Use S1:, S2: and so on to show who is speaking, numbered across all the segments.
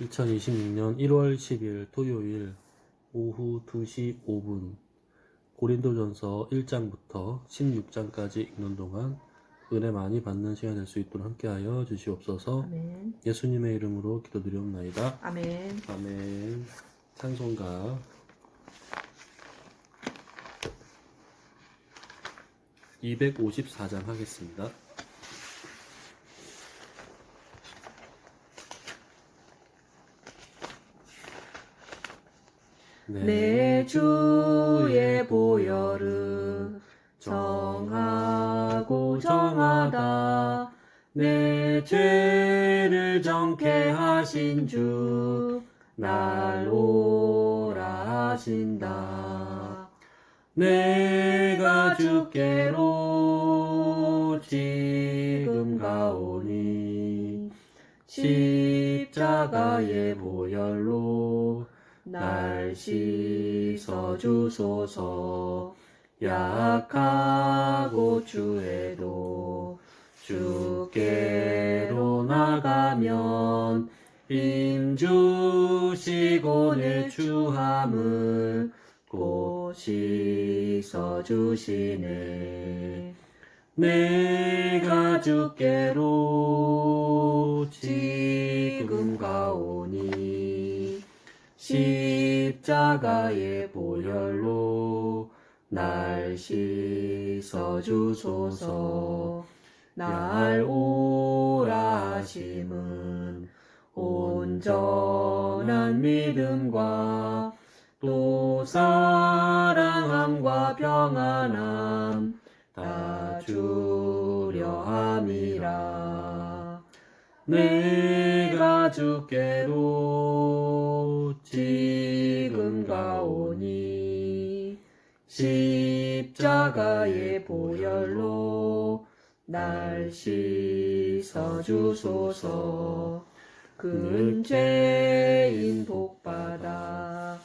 S1: 2026년 1월 10일 토요일 오후 2시 5분 고린도전서 1장부터 16장까지 읽는 동안 은혜 많이 받는 시간 될 수 있도록 함께하여 주시옵소서.
S2: 아멘.
S1: 예수님의 이름으로 기도드리옵나이다.
S2: 아멘.
S1: 아멘. 찬송가 254장 하겠습니다.
S2: 내 주의 보혈은 정하고 정하다. 내 죄를 정케 하신 주 날 오라 하신다. 내가 주께로 지금 가오니 십자가의 보혈로 날 씻어 주소서. 약하고 주에도 주께로 나가면 힘 주시고 내 추함을 곧 씻어 주시네. 내가 주께로 지금 가오니 십자가의 보혈로 날 씻어 주소서. 날 오라 하심은 온전한 믿음과 또 사랑함과 평안함 다 주려 함이라. 내가 주께로 지금 가오니 십자가의 보혈로 날 씻어 주소서. 큰 죄인 복받아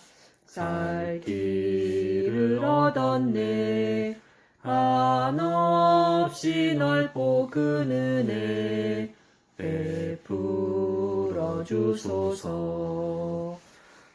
S2: 살 길을 얻었네. 한없이 넓고 큰 은혜 베풀어 주소서.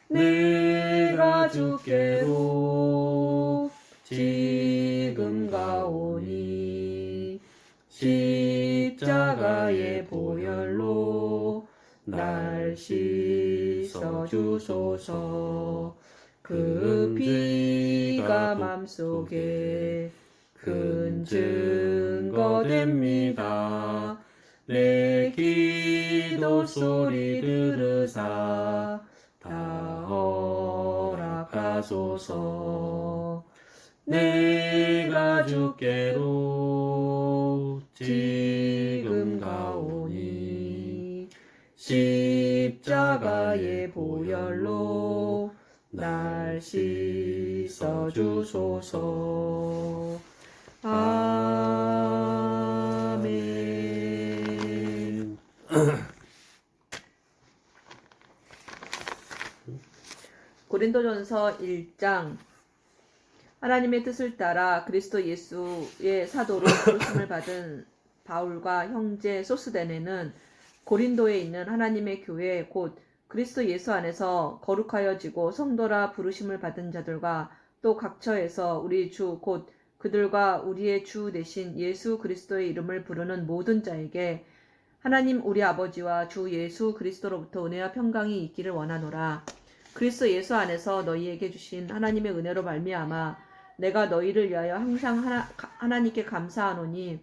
S2: 내가 주께로 지금 가오니 십자가의 보혈로 날 씻어 주소서. 그 피가 맘속에 큰 증거됩니다. 내 기도 소리 들으사 다 허락하소서. 내가 주께로 지금 가오니 십자가의 보혈로 날 씻어 주소서. 아멘. 고린도전서 1장. 하나님의 뜻을 따라 그리스도 예수의 사도로 부르심을 받은 바울과 형제 소스데네는 고린도에 있는 하나님의 교회 곧 그리스도 예수 안에서 거룩하여지고 성도라 부르심을 받은 자들과 또 각처에서 우리 주 곧 그들과 우리의 주 되신 예수 그리스도의 이름을 부르는 모든 자에게 하나님 우리 아버지와 주 예수 그리스도로부터 은혜와 평강이 있기를 원하노라. 그리스도 예수 안에서 너희에게 주신 하나님의 은혜로 말미암아 내가 너희를 위하여 항상 하나님께 감사하노니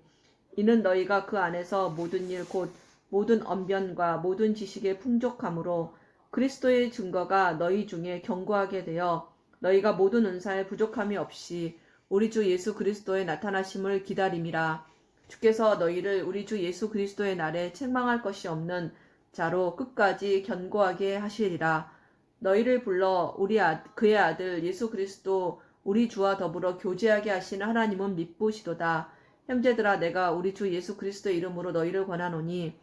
S2: 이는 너희가 그 안에서 모든 일 곧 모든 언변과 모든 지식의 풍족함으로 그리스도의 증거가 너희 중에 견고하게 되어 너희가 모든 은사에 부족함이 없이 우리 주 예수 그리스도의 나타나심을 기다림이라. 주께서 너희를 우리 주 예수 그리스도의 날에 책망할 것이 없는 자로 끝까지 견고하게 하시리라. 너희를 불러 그의 아들 예수 그리스도 우리 주와 더불어 교제하게 하시는 하나님은 미쁘시도다. 형제들아, 내가 우리 주 예수 그리스도의 이름으로 너희를 권하노니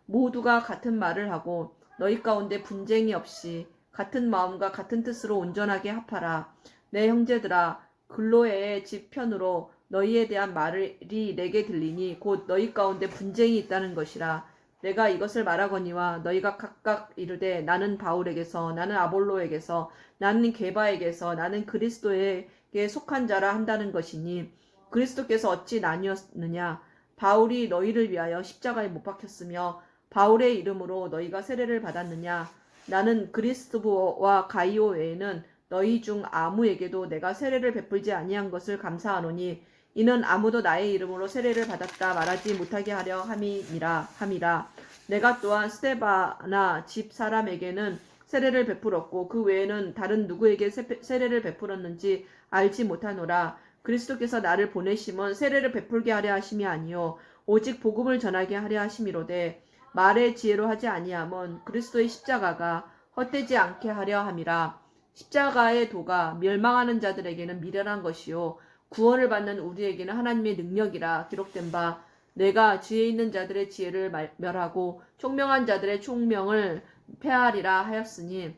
S2: 모두가 같은 말을 하고 너희 가운데 분쟁이 없이 같은 마음과 같은 뜻으로 온전하게 합하라. 내 형제들아, 글로에의 집 편으로 너희에 대한 말이 내게 들리니 곧 너희 가운데 분쟁이 있다는 것이라. 내가 이것을 말하거니와 너희가 각각 이르되 나는 바울에게서 나는 아볼로에게서 나는 게바에게서 나는 그리스도에게 속한 자라 한다는 것이니 그리스도께서 어찌 나뉘었느냐 바울이 너희를 위하여 십자가에 못 박혔으며 바울의 이름으로 너희가 세례를 받았느냐 나는 그리스도와 가이오 외에는 너희 중 아무에게도 내가 세례를 베풀지 아니한 것을 감사하노니 이는 아무도 나의 이름으로 세례를 받았다 말하지 못하게 하려 함이라. 내가 또한 스데바나 집 사람에게는 세례를 베풀었고 그 외에는 다른 누구에게 세례를 베풀었는지 알지 못하노라. 그리스도께서 나를 보내심은 세례를 베풀게 하려 하심이 아니요 오직 복음을 전하게 하려 하심이로되 말의 지혜로 하지 아니함은 그리스도의 십자가가 헛되지 않게 하려 함이라. 십자가의 도가 멸망하는 자들에게는 미련한 것이요 구원을 받는 우리에게는 하나님의 능력이라 기록된 바 내가 지혜 있는 자들의 지혜를 멸하고 총명한 자들의 총명을 폐하리라 하였으니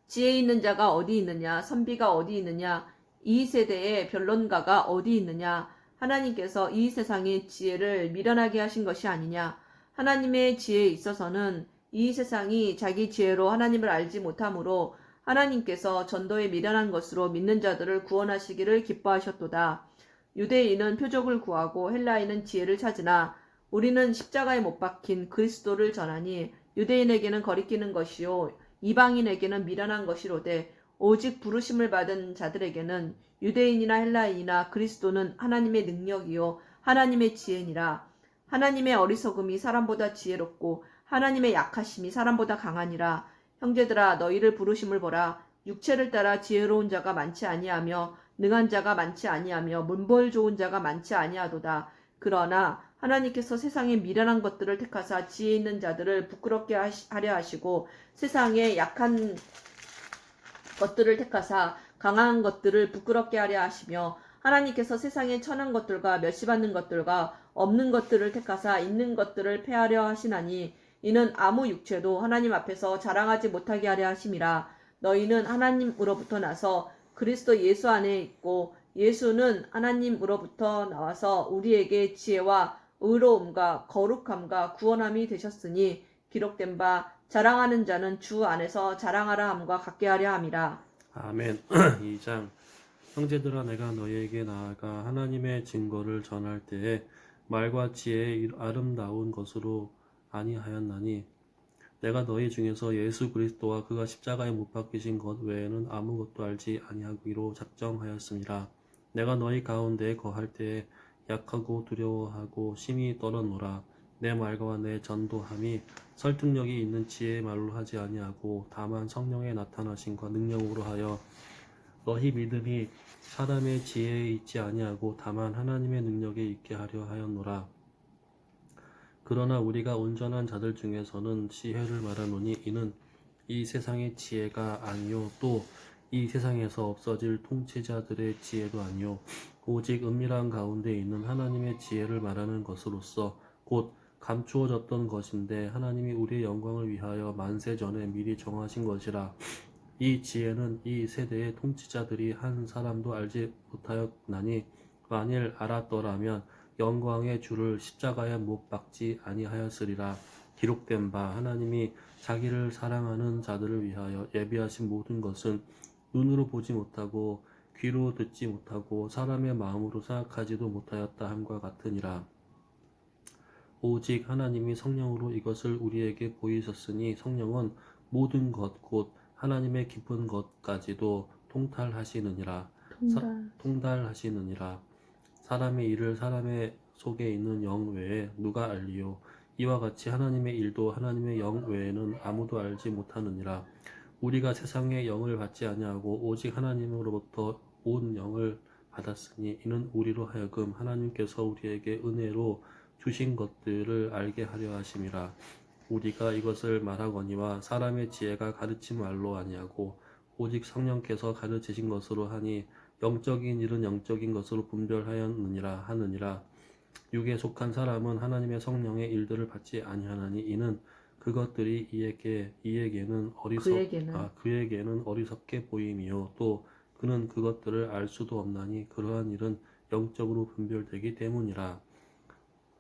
S2: 지혜 있는 자가 어디 있느냐 선비가 어디 있느냐 이 세대의 변론가가 어디 있느냐 하나님께서 이 세상의 지혜를 미련하게 하신 것이 아니냐 하나님의 지혜에 있어서는 이 세상이 자기 지혜로 하나님을 알지 못하므로 하나님께서 전도에 미련한 것으로 믿는 자들을 구원하시기를 기뻐하셨도다. 유대인은 표적을 구하고 헬라인은 지혜를 찾으나 우리는 십자가에 못 박힌 그리스도를 전하니 유대인에게는 거리끼는 것이요 이방인에게는 미련한 것이로되 오직 부르심을 받은 자들에게는 유대인이나 헬라인이나 그리스도는 하나님의 능력이요 하나님의 지혜니라. 하나님의 어리석음이 사람보다 지혜롭고 하나님의 약하심이 사람보다 강하니라. 형제들아 너희를 부르심을 보라. 육체를 따라 지혜로운 자가 많지 아니하며 능한 자가 많지 아니하며 문벌 좋은 자가 많지 아니하도다. 그러나 하나님께서 세상의 미련한 것들을 택하사 지혜 있는 자들을 부끄럽게 하려 하시고 세상의 약한 것들을 택하사 강한 것들을 부끄럽게 하려 하시며 하나님께서 세상의 천한 것들과 멸시받는 것들과 없는 것들을 택하사 있는 것들을 폐하려 하시나니 이는 아무 육체도 하나님 앞에서 자랑하지 못하게 하려 하심이라. 너희는 하나님으로부터 나서 그리스도 예수 안에 있고 예수는 하나님으로부터 나와서 우리에게 지혜와 의로움과 거룩함과 구원함이 되셨으니 기록된 바 자랑하는 자는 주 안에서 자랑하라 함과 같게 하려 함이라.
S1: 아멘. 2장 형제들아 내가 너희에게 나아가 하나님의 증거를 전할 때에 말과 지혜의 아름다운 것으로 아니하였나니 내가 너희 중에서 예수 그리스도와 그가 십자가에 못 박히신 것 외에는 아무것도 알지 아니하기로 작정하였습니다. 내가 너희 가운데 거할 때에 약하고 두려워하고 심히 떨어노라. 내 말과 내 전도함이 설득력이 있는 지혜의 말로 하지 아니하고 다만 성령의 나타나심과 능력으로 하여 너희 믿음이 사람의 지혜에 있지 아니하고 다만 하나님의 능력에 있게 하려 하였노라. 그러나 우리가 온전한 자들 중에서는 지혜를 말하노니 이는 이 세상의 지혜가 아니요 또 이 세상에서 없어질 통치자들의 지혜도 아니요 오직 은밀한 가운데 있는 하나님의 지혜를 말하는 것으로서 곧 감추어졌던 것인데 하나님이 우리의 영광을 위하여 만세 전에 미리 정하신 것이라. 이 지혜는 이 세대의 통치자들이 한 사람도 알지 못하였나니 만일 알았더라면 영광의 주를 십자가에 못 박지 아니하였으리라. 기록된 바 하나님이 자기를 사랑하는 자들을 위하여 예비하신 모든 것은 눈으로 보지 못하고 귀로 듣지 못하고 사람의 마음으로 생각하지도 못하였다 함과 같으니라. 오직 하나님이 성령으로 이것을 우리에게 보이셨으니 성령은 모든 것 곧 하나님의 깊은 것까지도 통달하시느니라. 통달하시느니라. 사람의 일을 사람의 속에 있는 영 외에 누가 알리요? 이와 같이 하나님의 일도 하나님의 영 외에는 아무도 알지 못하느니라. 우리가 세상의 영을 받지 아니하고 오직 하나님으로부터 온 영을 받았으니 이는 우리로 하여금 하나님께서 우리에게 은혜로 주신 것들을 알게 하려 하심이라. 우리가 이것을 말하거니와 사람의 지혜가 가르친 말로 아니하고 오직 성령께서 가르치신 것으로 하니 영적인 일은 영적인 것으로 분별하였느니라 하느니라. 육에 속한 사람은 하나님의 성령의 일들을 받지 아니하나니 이는 그것들이 그에게는 어리석게 보임이요 또 그는 그것들을 알 수도 없나니 그러한 일은 영적으로 분별되기 때문이라.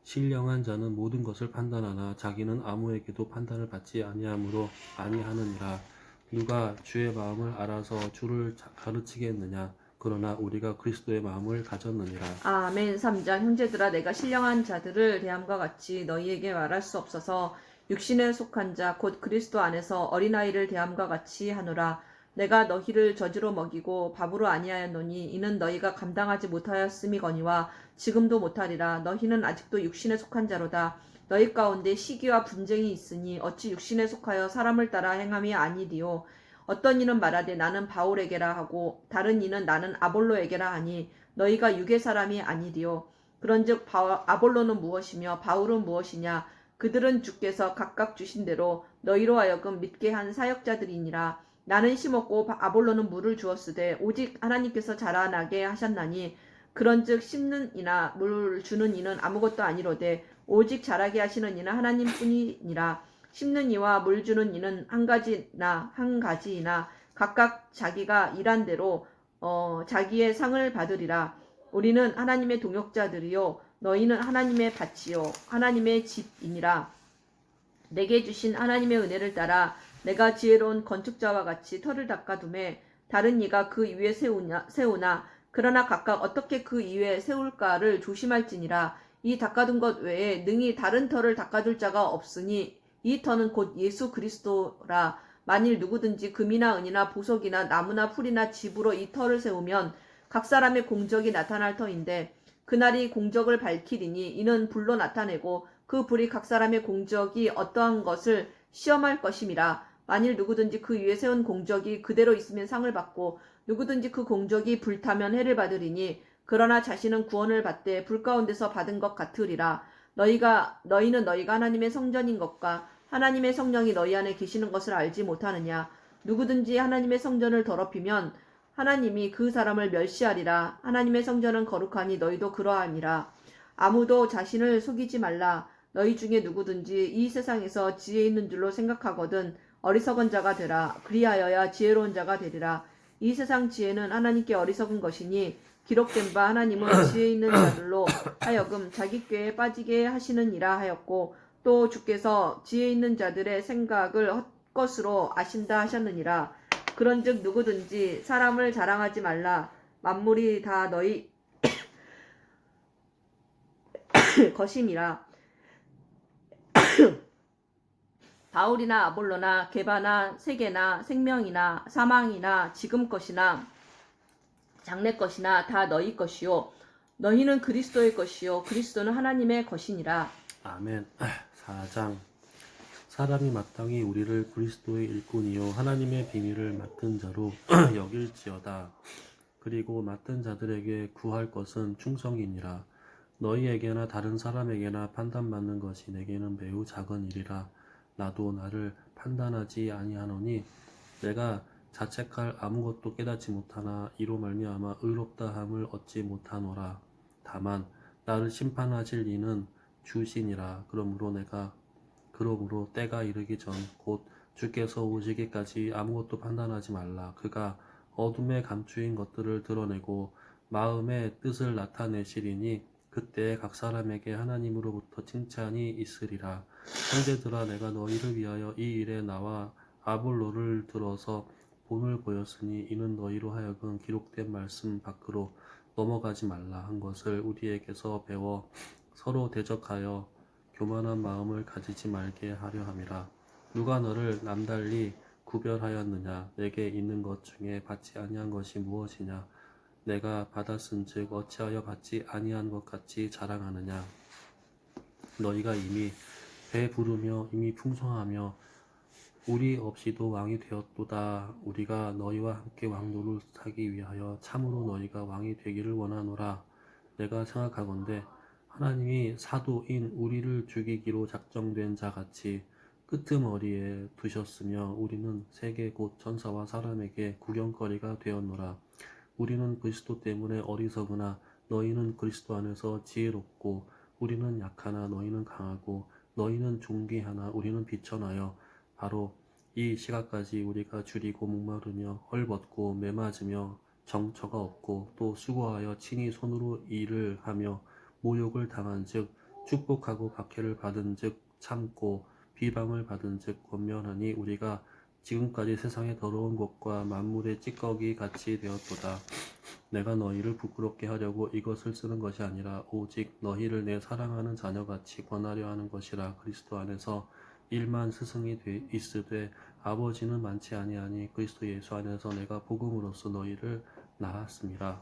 S1: 신령한 자는 모든 것을 판단하나 자기는 아무에게도 판단을 받지 아니하므로 아니하느니라. 누가 주의 마음을 알아서 주를 가르치겠느냐. 그러나 우리가 그리스도의 마음을 가졌느니라.
S2: 아멘. 3장 형제들아 내가 신령한 자들을 대함과 같이 너희에게 말할 수 없어서 육신에 속한 자 곧 그리스도 안에서 어린아이를 대함과 같이 하노라. 내가 너희를 저주로 먹이고 밥으로 아니하였노니 이는 너희가 감당하지 못하였음이거니와 지금도 못하리라. 너희는 아직도 육신에 속한 자로다. 너희 가운데 시기와 분쟁이 있으니 어찌 육신에 속하여 사람을 따라 행함이 아니리요. 어떤 이는 말하되 나는 바울에게라 하고 다른 이는 나는 아볼로에게라 하니 너희가 육의 사람이 아니리요. 그런즉 아볼로는 무엇이며 바울은 무엇이냐. 그들은 주께서 각각 주신 대로 너희로 하여금 믿게 한 사역자들이니라. 나는 심었고 아볼로는 물을 주었으되 오직 하나님께서 자라나게 하셨나니 그런즉 심는 이나 물 주는 이는 아무것도 아니로되 오직 자라게 하시는 이는 하나님뿐이니라. 심는 이와 물 주는 이는 한 가지이나 각각 자기가 일한 대로 자기의 상을 받으리라. 우리는 하나님의 동역자들이요 너희는 하나님의 밭이요 하나님의 집이니라. 내게 주신 하나님의 은혜를 따라 내가 지혜로운 건축자와 같이 터를 닦아두매 다른 이가 그 위에 세우나 그러나 각각 어떻게 그 위에 세울까를 조심할지니라. 이 닦아둔 것 외에 능히 다른 터를 닦아둘 자가 없으니 이 터는 곧 예수 그리스도라. 만일 누구든지 금이나 은이나 보석이나 나무나 풀이나 집으로 이 터를 세우면 각 사람의 공적이 나타날 터인데 그날이 공적을 밝히리니 이는 불로 나타내고 그 불이 각 사람의 공적이 어떠한 것을 시험할 것임이라. 만일 누구든지 그 위에 세운 공적이 그대로 있으면 상을 받고 누구든지 그 공적이 불타면 해를 받으리니 그러나 자신은 구원을 받되 불 가운데서 받은 것 같으리라. 너희는 너희가 하나님의 성전인 것과 하나님의 성령이 너희 안에 계시는 것을 알지 못하느냐. 누구든지 하나님의 성전을 더럽히면 하나님이 그 사람을 멸시하리라. 하나님의 성전은 거룩하니 너희도 그러하니라. 아무도 자신을 속이지 말라. 너희 중에 누구든지 이 세상에서 지혜 있는 줄로 생각하거든 어리석은 자가 되라. 그리하여야 지혜로운 자가 되리라. 이 세상 지혜는 하나님께 어리석은 것이니 기록된 바 하나님은 지혜 있는 자들로 하여금 자기 꾀에 빠지게 하시느니라 하였고 또 주께서 지혜 있는 자들의 생각을 헛것으로 아신다 하셨느니라. 그런즉 누구든지 사람을 자랑하지 말라. 만물이 다 너희 것임이라. 바울이나 아볼로나 게바나 세계나 생명이나 사망이나 지금 것이나 장래 것이나 다 너희 것이요 너희는 그리스도의 것이요 그리스도는 하나님의 것이니라.
S1: 아멘. 4장 사람이 마땅히 우리를 그리스도의 일꾼이요 하나님의 비밀을 맡은 자로 여길지어다. 그리고 맡은 자들에게 구할 것은 충성이니라. 너희에게나 다른 사람에게나 판단받는 것이 내게는 매우 작은 일이라. 나도 나를 판단하지 아니하노니 내가 자책할 아무것도 깨닫지 못하나 이로 말미암아 의롭다함을 얻지 못하노라. 다만 나를 심판하실 이는 주시니라. 그러므로 때가 이르기 전 곧 주께서 오시기까지 아무것도 판단하지 말라. 그가 어둠에 감추인 것들을 드러내고 마음의 뜻을 나타내시리니 그때 각 사람에게 하나님으로부터 칭찬이 있으리라. 형제들아 내가 너희를 위하여 이 일에 나와 아볼로를 들어서 본을 보였으니 이는 너희로 하여금 기록된 말씀 밖으로 넘어가지 말라 한 것을 우리에게서 배워 서로 대적하여 교만한 마음을 가지지 말게 하려 함이라. 누가 너를 남달리 구별하였느냐. 내게 있는 것 중에 받지 아니한 것이 무엇이냐. 내가 받았은즉 어찌하여 받지 아니한 것 같이 자랑하느냐. 너희가 이미 배부르며 이미 풍성하며 우리 없이도 왕이 되었도다. 우리가 너희와 함께 왕노를 하기 위하여 참으로 너희가 왕이 되기를 원하노라. 내가 생각하건대 하나님이 사도인 우리를 죽이기로 작정된 자 같이 끄트머리에 두셨으며 우리는 세계 곧 천사와 사람에게 구경거리가 되었노라. 우리는 그리스도 때문에 어리석으나 너희는 그리스도 안에서 지혜롭고 우리는 약하나 너희는 강하고 너희는 존귀하나 우리는 비천하여 바로 이 시각까지 우리가 줄이고 목마르며 헐벗고 매맞으며 정처가 없고 또 수고하여 친히 손으로 일을 하며 모욕을 당한 즉 축복하고 박해를 받은즉 참고 비방을 받은즉 권면하니 우리가 지금까지 세상의 더러운 것과 만물의 찌꺼기 같이 되었도다. 내가 너희를 부끄럽게 하려고 이것을 쓰는 것이 아니라 오직 너희를 내 사랑하는 자녀같이 권하려 하는 것이라. 그리스도 안에서 일만 스승이 있으되 아버지는 많지 아니하니 그리스도 예수 안에서 내가 복음으로써 너희를 낳았습니다.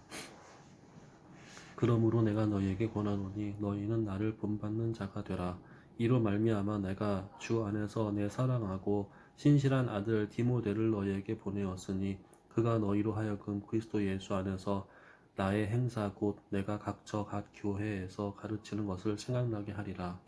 S1: 그러므로 내가 너희에게 권하노니 너희는 나를 본받는 자가 되라. 이로 말미암아 내가 주 안에서 내 사랑하고 신실한 아들 디모데를 너희에게 보내었으니 그가 너희로 하여금 그리스도 예수 안에서 나의 행사 곧 내가 각처 각 교회에서 가르치는 것을 생각나게 하리라.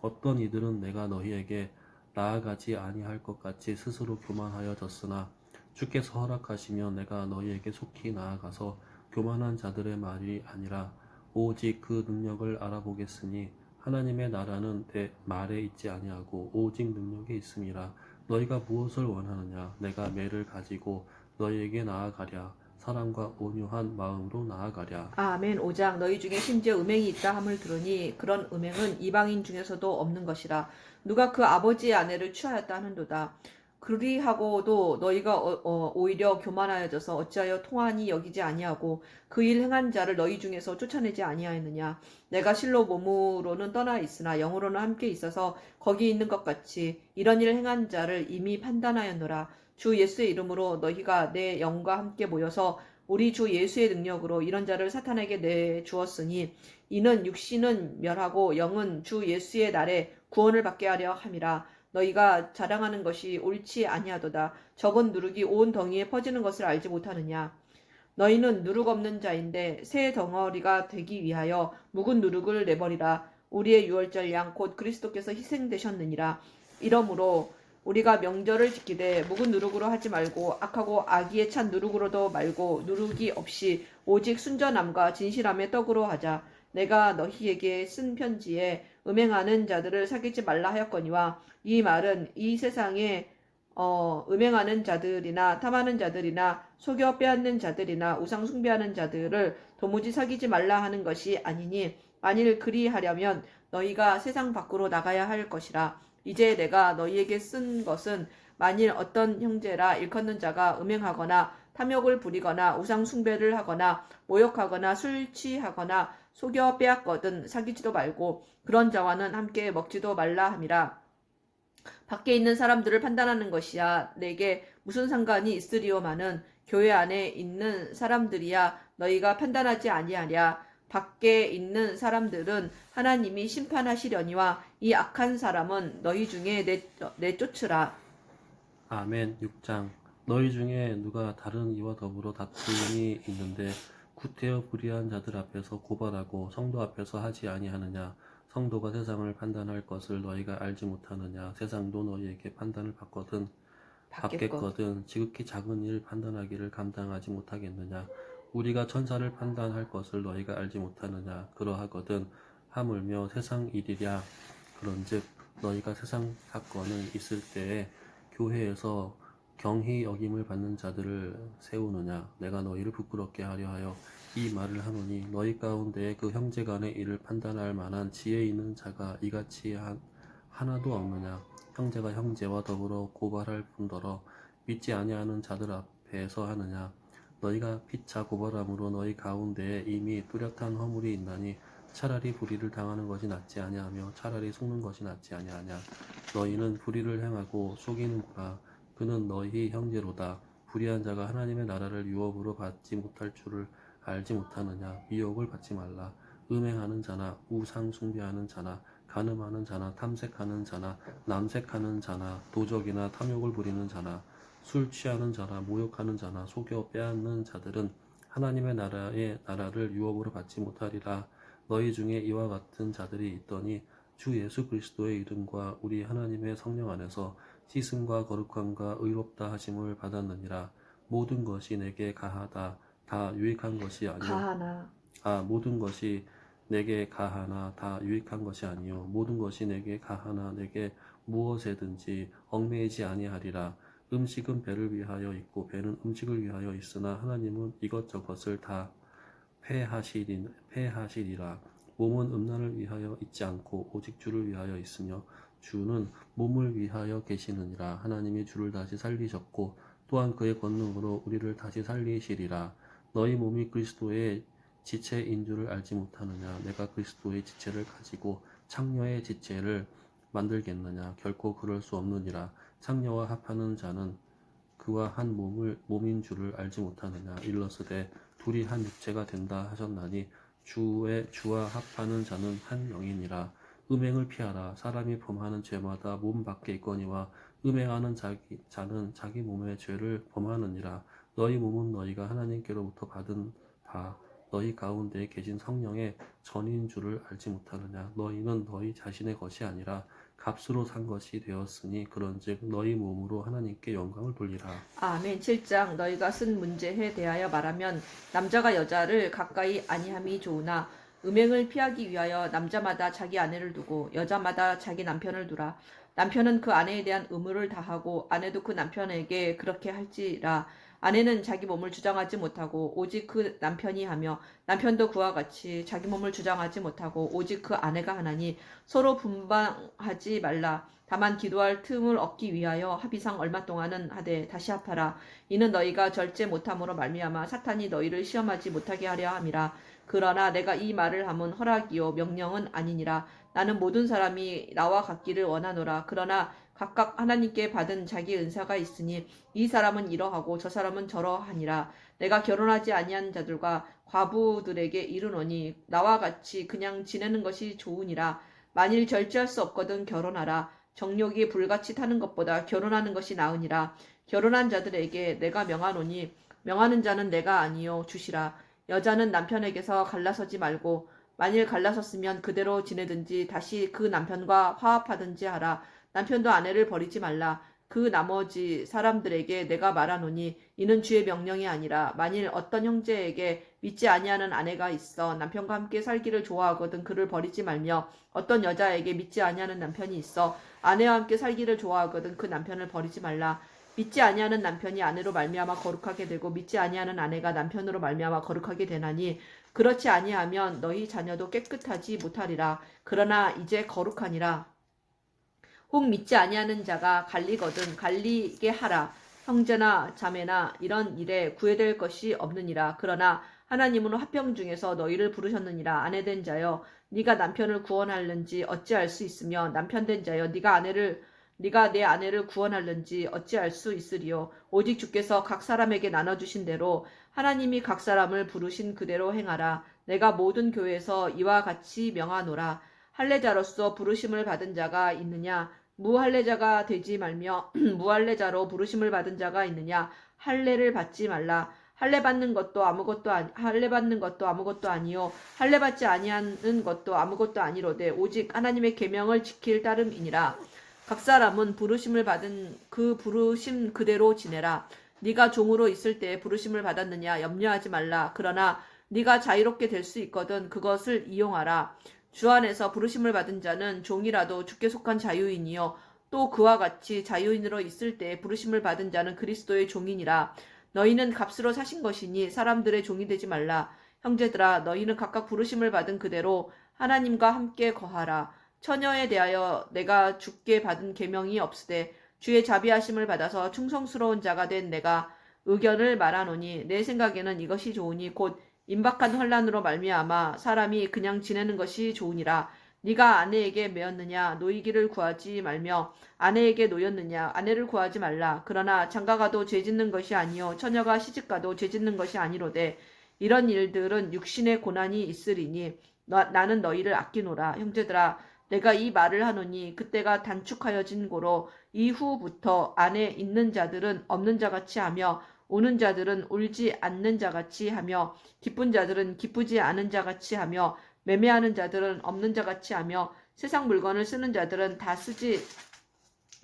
S1: 어떤 이들은 내가 너희에게 나아가지 아니할 것 같이 스스로 교만하여졌으나 주께서 허락하시면 내가 너희에게 속히 나아가서 교만한 자들의 말이 아니라 오직 그 능력을 알아보겠으니 하나님의 나라는 내 말에 있지 아니하고 오직 능력에 있음이라. 너희가 무엇을 원하느냐? 내가 매를 가지고 너희에게 나아가랴. 사랑과 온유한 마음으로 나아가랴.
S2: 아멘. 5장 너희 중에 심지어 음행이 있다 함을 들으니 그런 음행은 이방인 중에서도 없는 것이라. 누가 그 아버지의 아내를 취하였다 하는도다. 그리하고도 너희가 오히려 교만하여져서 어찌하여 통한이 여기지 아니하고 그 일 행한 자를 너희 중에서 쫓아내지 아니하였느냐. 내가 실로 몸으로는 떠나 있으나 영으로는 함께 있어서 거기 있는 것 같이 이런 일을 행한 자를 이미 판단하였노라. 주 예수의 이름으로 너희가 내 영과 함께 모여서 우리 주 예수의 능력으로 이런 자를 사탄에게 내주었으니 이는 육신은 멸하고 영은 주 예수의 날에 구원을 받게 하려 함이라. 너희가 자랑하는 것이 옳지 아니하도다. 적은 누룩이 온 덩이에 퍼지는 것을 알지 못하느냐. 너희는 누룩 없는 자인데 새 덩어리가 되기 위하여 묵은 누룩을 내버리라. 우리의 유월절 양 곧 그리스도께서 희생되셨느니라. 이러므로 우리가 명절을 지키되 묵은 누룩으로 하지 말고 악하고 악의에 찬 누룩으로도 말고 누룩이 없이 오직 순전함과 진실함의 떡으로 하자. 내가 너희에게 쓴 편지에 음행하는 자들을 사귀지 말라 하였거니와 이 말은 이 세상에 음행하는 자들이나 탐하는 자들이나 속여 빼앗는 자들이나 우상 숭배하는 자들을 도무지 사귀지 말라 하는 것이 아니니 만일 그리하려면 너희가 세상 밖으로 나가야 할 것이라. 이제 내가 너희에게 쓴 것은 만일 어떤 형제라 일컫는 자가 음행하거나 탐욕을 부리거나 우상 숭배를 하거나 모욕하거나 술 취하거나 속여 빼앗거든 사귀지도 말고 그런 자와는 함께 먹지도 말라 함이라. 밖에 있는 사람들을 판단하는 것이야 내게 무슨 상관이 있으리오마는 교회 안에 있는 사람들이야 너희가 판단하지 아니하랴. 밖에 있는 사람들은 하나님이 심판하시려니와 이 악한 사람은 너희 중에 내쫓으라.
S1: 아멘. 6장 너희 중에 누가 다른 이와 더불어 다툼이 있는데 구태여 불의한 자들 앞에서 고발하고 성도 앞에서 하지 아니하느냐. 성도가 세상을 판단할 것을 너희가 알지 못하느냐. 세상도 너희에게 판단을 받겠거든 지극히 작은 일 판단하기를 감당하지 못하겠느냐. 우리가 천사를 판단할 것을 너희가 알지 못하느냐. 그러하거든 하물며 세상 일이랴. 그런즉 너희가 세상 사건은 있을 때에 교회에서 경히 여김을 받는 자들을 세우느냐. 내가 너희를 부끄럽게 하려 하여 이 말을 하노니 너희 가운데 그 형제간의 일을 판단할 만한 지혜 있는 자가 이같이 하나도 없느냐. 형제가 형제와 더불어 고발할 뿐더러 믿지 아니하는 자들 앞에서 하느냐. 너희가 피차 고발함으로 너희 가운데에 이미 뚜렷한 허물이 있나니 차라리 불의를 당하는 것이 낫지 아니하며 차라리 속는 것이 낫지 아니하냐. 너희는 불의를 행하고 속이는구나. 그는 너희 형제로다. 불의한 자가 하나님의 나라를 유업으로 받지 못할 줄을 알지 못하느냐. 미혹을 받지 말라. 음행하는 자나 우상 숭배하는 자나 간음하는 자나 탐색하는 자나 남색하는 자나 도적이나 탐욕을 부리는 자나 술 취하는 자나 모욕하는 자나 속여 빼앗는 자들은 하나님의 나라를 유업으로 받지 못하리라. 너희 중에 이와 같은 자들이 있더니 주 예수 그리스도의 이름과 우리 하나님의 성령 안에서 씻음과 거룩함과 의롭다 하심을 받았느니라. 모든 것이 내게 가하다. 다 유익한 것이 아니요. 모든 것이 내게 가하나 다 유익한 것이 아니요. 모든 것이 내게 가하나 내게 무엇에든지 얽매이지 아니하리라. 음식은 배를 위하여 있고 배는 음식을 위하여 있으나 하나님은 이것저것을 다 패하시리라. 몸은 음란을 위하여 있지 않고 오직 주를 위하여 있으며 주는 몸을 위하여 계시느니라. 하나님이 주를 다시 살리셨고 또한 그의 권능으로 우리를 다시 살리시리라. 너희 몸이 그리스도의 지체인 줄을 알지 못하느냐? 내가 그리스도의 지체를 가지고 창녀의 지체를 만들겠느냐? 결코 그럴 수 없느니라. 창녀와 합하는 자는 그와 한 몸인 줄을 알지 못하느냐? 일러스되 둘이 한 육체가 된다 하셨나니 주와 합하는 자는 한 영이니라. 음행을 피하라. 사람이 범하는 죄마다 몸 밖에 있거니와 음행하는 자는 자기 몸의 죄를 범하느니라. 너희 몸은 너희가 하나님께로부터 받은 바 너희 가운데에 계신 성령의 전인 줄을 알지 못하느냐. 너희는 너희 자신의 것이 아니라 값으로 산 것이 되었으니 그런즉 너희 몸으로 하나님께 영광을 돌리라.
S2: 아멘. 7장 너희가 쓴 문제에 대하여 말하면 남자가 여자를 가까이 아니함이 좋으나 음행을 피하기 위하여 남자마다 자기 아내를 두고 여자마다 자기 남편을 두라. 남편은 그 아내에 대한 의무를 다하고 아내도 그 남편에게 그렇게 할지라. 아내는 자기 몸을 주장하지 못하고 오직 그 남편이 하며 남편도 그와 같이 자기 몸을 주장하지 못하고 오직 그 아내가 하나니 서로 분방하지 말라. 다만 기도할 틈을 얻기 위하여 합의상 얼마 동안은 하되 다시 합하라. 이는 너희가 절제 못함으로 말미암아 사탄이 너희를 시험하지 못하게 하려 함이라. 그러나 내가 이 말을 함은 허락이요 명령은 아니니라. 나는 모든 사람이 나와 같기를 원하노라. 그러나 각각 하나님께 받은 자기 은사가 있으니 이 사람은 이러하고 저 사람은 저러하니라. 내가 결혼하지 아니한 자들과 과부들에게 이르노니 나와 같이 그냥 지내는 것이 좋으니라. 만일 절제할 수 없거든 결혼하라. 정욕이 불같이 타는 것보다 결혼하는 것이 나으니라. 결혼한 자들에게 내가 명하노니 명하는 자는 내가 아니요 주시라. 여자는 남편에게서 갈라서지 말고 만일 갈라섰으면 그대로 지내든지 다시 그 남편과 화합하든지 하라. 남편도 아내를 버리지 말라. 그 나머지 사람들에게 내가 말하노니 이는 주의 명령이 아니라 만일 어떤 형제에게 믿지 아니하는 아내가 있어 남편과 함께 살기를 좋아하거든 그를 버리지 말며 어떤 여자에게 믿지 아니하는 남편이 있어 아내와 함께 살기를 좋아하거든 그 남편을 버리지 말라. 믿지 아니하는 남편이 아내로 말미암아 거룩하게 되고 믿지 아니하는 아내가 남편으로 말미암아 거룩하게 되나니 그렇지 아니하면 너희 자녀도 깨끗하지 못하리라. 그러나 이제 거룩하니라. 혹 믿지 아니하는 자가 갈리거든 갈리게 하라. 형제나 자매나 이런 일에 구애될 것이 없느니라. 그러나 하나님은 화평 중에서 너희를 부르셨느니라. 아내된 자여 네가 남편을 구원할는지 어찌할 수 있으며 남편된 자여 네가 내 아내를 구원할는지 어찌할 수 있으리요. 오직 주께서 각 사람에게 나눠주신 대로 하나님이 각 사람을 부르신 그대로 행하라. 내가 모든 교회에서 이와 같이 명하노라. 할례자로서 부르심을 받은 자가 있느냐? 무할례자가 되지 말며 무할례자로 부르심을 받은 자가 있느냐? 할례를 받지 말라. 할례 받는 것도 아무것도 아니요 할례 받지 아니하는 것도 아무것도 아니로되 오직 하나님의 계명을 지킬 따름이니라. 각 사람은 부르심을 받은 그 부르심 그대로 지내라. 네가 종으로 있을 때 부르심을 받았느냐 염려하지 말라. 그러나 네가 자유롭게 될 수 있거든 그것을 이용하라. 주 안에서 부르심을 받은 자는 종이라도 주께 속한 자유인이요 또 그와 같이 자유인으로 있을 때 부르심을 받은 자는 그리스도의 종이니라. 너희는 값으로 사신 것이니 사람들의 종이 되지 말라. 형제들아 너희는 각각 부르심을 받은 그대로 하나님과 함께 거하라. 처녀에 대하여 내가 주께 받은 계명이 없으되 주의 자비하심을 받아서 충성스러운 자가 된 내가 의견을 말하노니 내 생각에는 이것이 좋으니 곧 임박한 혼란으로 말미암아 사람이 그냥 지내는 것이 좋으니라. 네가 아내에게 매었느냐 노이기를 구하지 말며 아내에게 노였느냐 아내를 구하지 말라. 그러나 장가가도 죄짓는 것이 아니요 처녀가 시집가도 죄짓는 것이 아니로되 이런 일들은 육신의 고난이 있으리니 나는 너희를 아끼노라. 형제들아 내가 이 말을 하노니 그때가 단축하여진 고로 이후부터 안에 있는 자들은 없는 자같이 하며 우는 자들은 울지 않는 자같이 하며 기쁜 자들은 기쁘지 않은 자같이 하며 매매하는 자들은 없는 자같이 하며 세상 물건을 쓰는 자들은 다 쓰지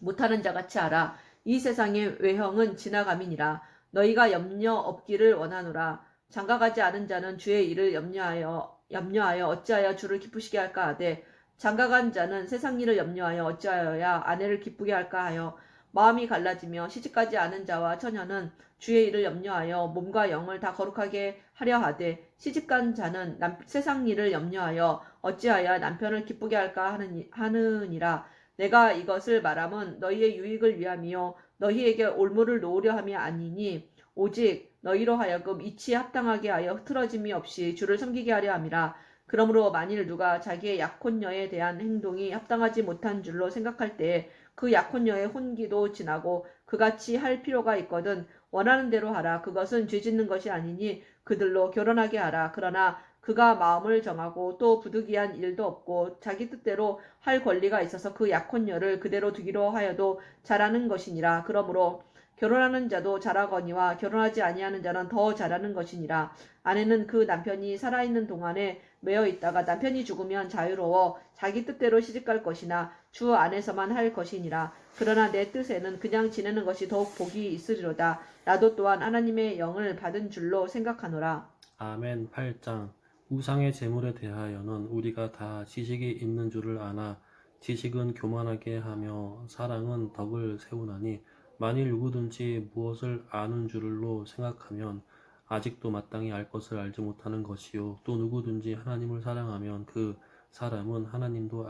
S2: 못하는 자같이 하라. 이 세상의 외형은 지나감이니라. 너희가 염려 없기를 원하노라. 장가가지 않은 자는 주의 일을 염려하여 어찌하여 주를 기쁘시게 할까 하되 장가간 자는 세상 일을 염려하여 어찌하여야 아내를 기쁘게 할까 하여 마음이 갈라지며 시집가지 않은 자와 처녀는 주의 일을 염려하여 몸과 영을 다 거룩하게 하려 하되 시집간 자는 세상 일을 염려하여 어찌하여 남편을 기쁘게 할까 하느니라. 내가 이것을 말함은 너희의 유익을 위함이요 너희에게 올무를 놓으려 함이 아니니 오직 너희로 하여금 이치에 합당하게 하여 흐트러짐이 없이 주를 섬기게 하려 함이라. 그러므로 만일 누가 자기의 약혼녀에 대한 행동이 합당하지 못한 줄로 생각할 때에 그 약혼녀의 혼기도 지나고 그같이 할 필요가 있거든 원하는 대로 하라. 그것은 죄짓는 것이 아니니 그들로 결혼하게 하라. 그러나 그가 마음을 정하고 또 부득이한 일도 없고 자기 뜻대로 할 권리가 있어서 그 약혼녀를 그대로 두기로 하여도 잘하는 것이니라. 그러므로 결혼하는 자도 잘하거니와 결혼하지 아니하는 자는 더 잘하는 것이니라. 아내는 그 남편이 살아있는 동안에 매여 있다가 남편이 죽으면 자유로워 자기 뜻대로 시집갈 것이나 주 안에서만 할 것이니라. 그러나 내 뜻에는 그냥 지내는 것이 더욱 복이 있으리로다. 나도 또한 하나님의 영을 받은 줄로 생각하노라.
S1: 아멘. 8장. 우상의 제물에 대하여는 우리가 다 지식이 있는 줄을 아나 지식은 교만하게 하며 사랑은 덕을 세우나니 만일 누구든지 무엇을 아는 줄로 생각하면 아직도 마땅히 알 것을 알지 못하는 것이요 또 누구든지 하나님을 사랑하면 그 사람은 하나님도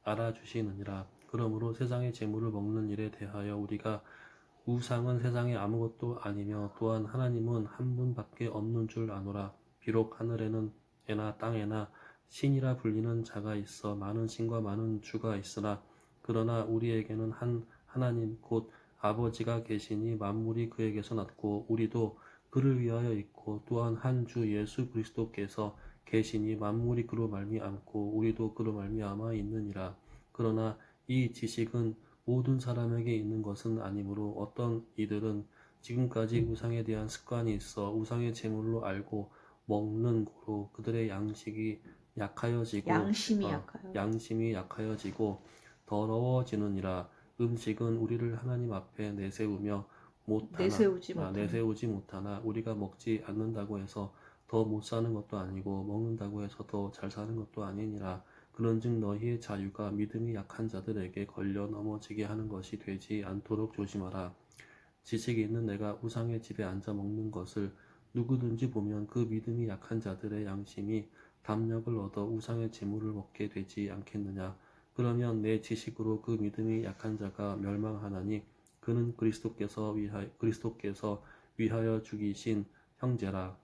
S1: 알아주시느니라. 그러므로 세상의 재물을 먹는 일에 대하여 우리가 우상은 세상에 아무것도 아니며 또한 하나님은 한 분밖에 없는 줄 아노라. 비록 하늘에는 에나 땅에나 신이라 불리는 자가 있어 많은 신과 많은 주가 있으나 그러나 우리에게는 한 하나님 곧 아버지가 계시니 만물이 그에게서 났고 우리도 그를 위하여 있고 또한 한 주 예수 그리스도께서 계시니 만물이 그로 말미암고 우리도 그로 말미암아 있느니라. 그러나 이 지식은 모든 사람에게 있는 것은 아니므로 어떤 이들은 지금까지 우상에 대한 습관이 있어 우상의 제물로 알고 먹는 고로 그들의 양심이 약하여지고 더러워지느니라. 음식은 우리를 하나님 앞에 내세우지 못하나 우리가 먹지 않는다고 해서 더 못 사는 것도 아니고 먹는다고 해서 더 잘 사는 것도 아니니라. 그런즉 너희의 자유가 믿음이 약한 자들에게 걸려 넘어지게 하는 것이 되지 않도록 조심하라. 지식이 있는 내가 우상의 집에 앉아 먹는 것을 누구든지 보면 그 믿음이 약한 자들의 양심이 담력을 얻어 우상의 제물을 먹게 되지 않겠느냐. 그러면 내 지식으로 그 믿음이 약한 자가 멸망하나니 그는 그리스도께서 위하여 죽이신 형제라.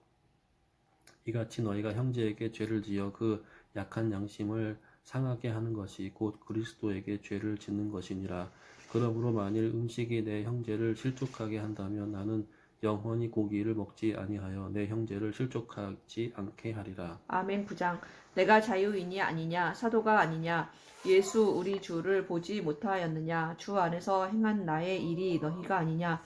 S1: 이같이 너희가 형제에게 죄를 지어 그 약한 양심을 상하게 하는 것이 곧 그리스도에게 죄를 짓는 것이니라. 그러므로 만일 음식이 내 형제를 실족하게 한다면 나는 영원히 고기를 먹지 아니하여 내 형제를 실족하지 않게 하리라.
S2: 아멘. 9장. 내가 자유인이 아니냐 사도가 아니냐 예수 우리 주를 보지 못하였느냐 주 안에서 행한 나의 일이 너희가 아니냐.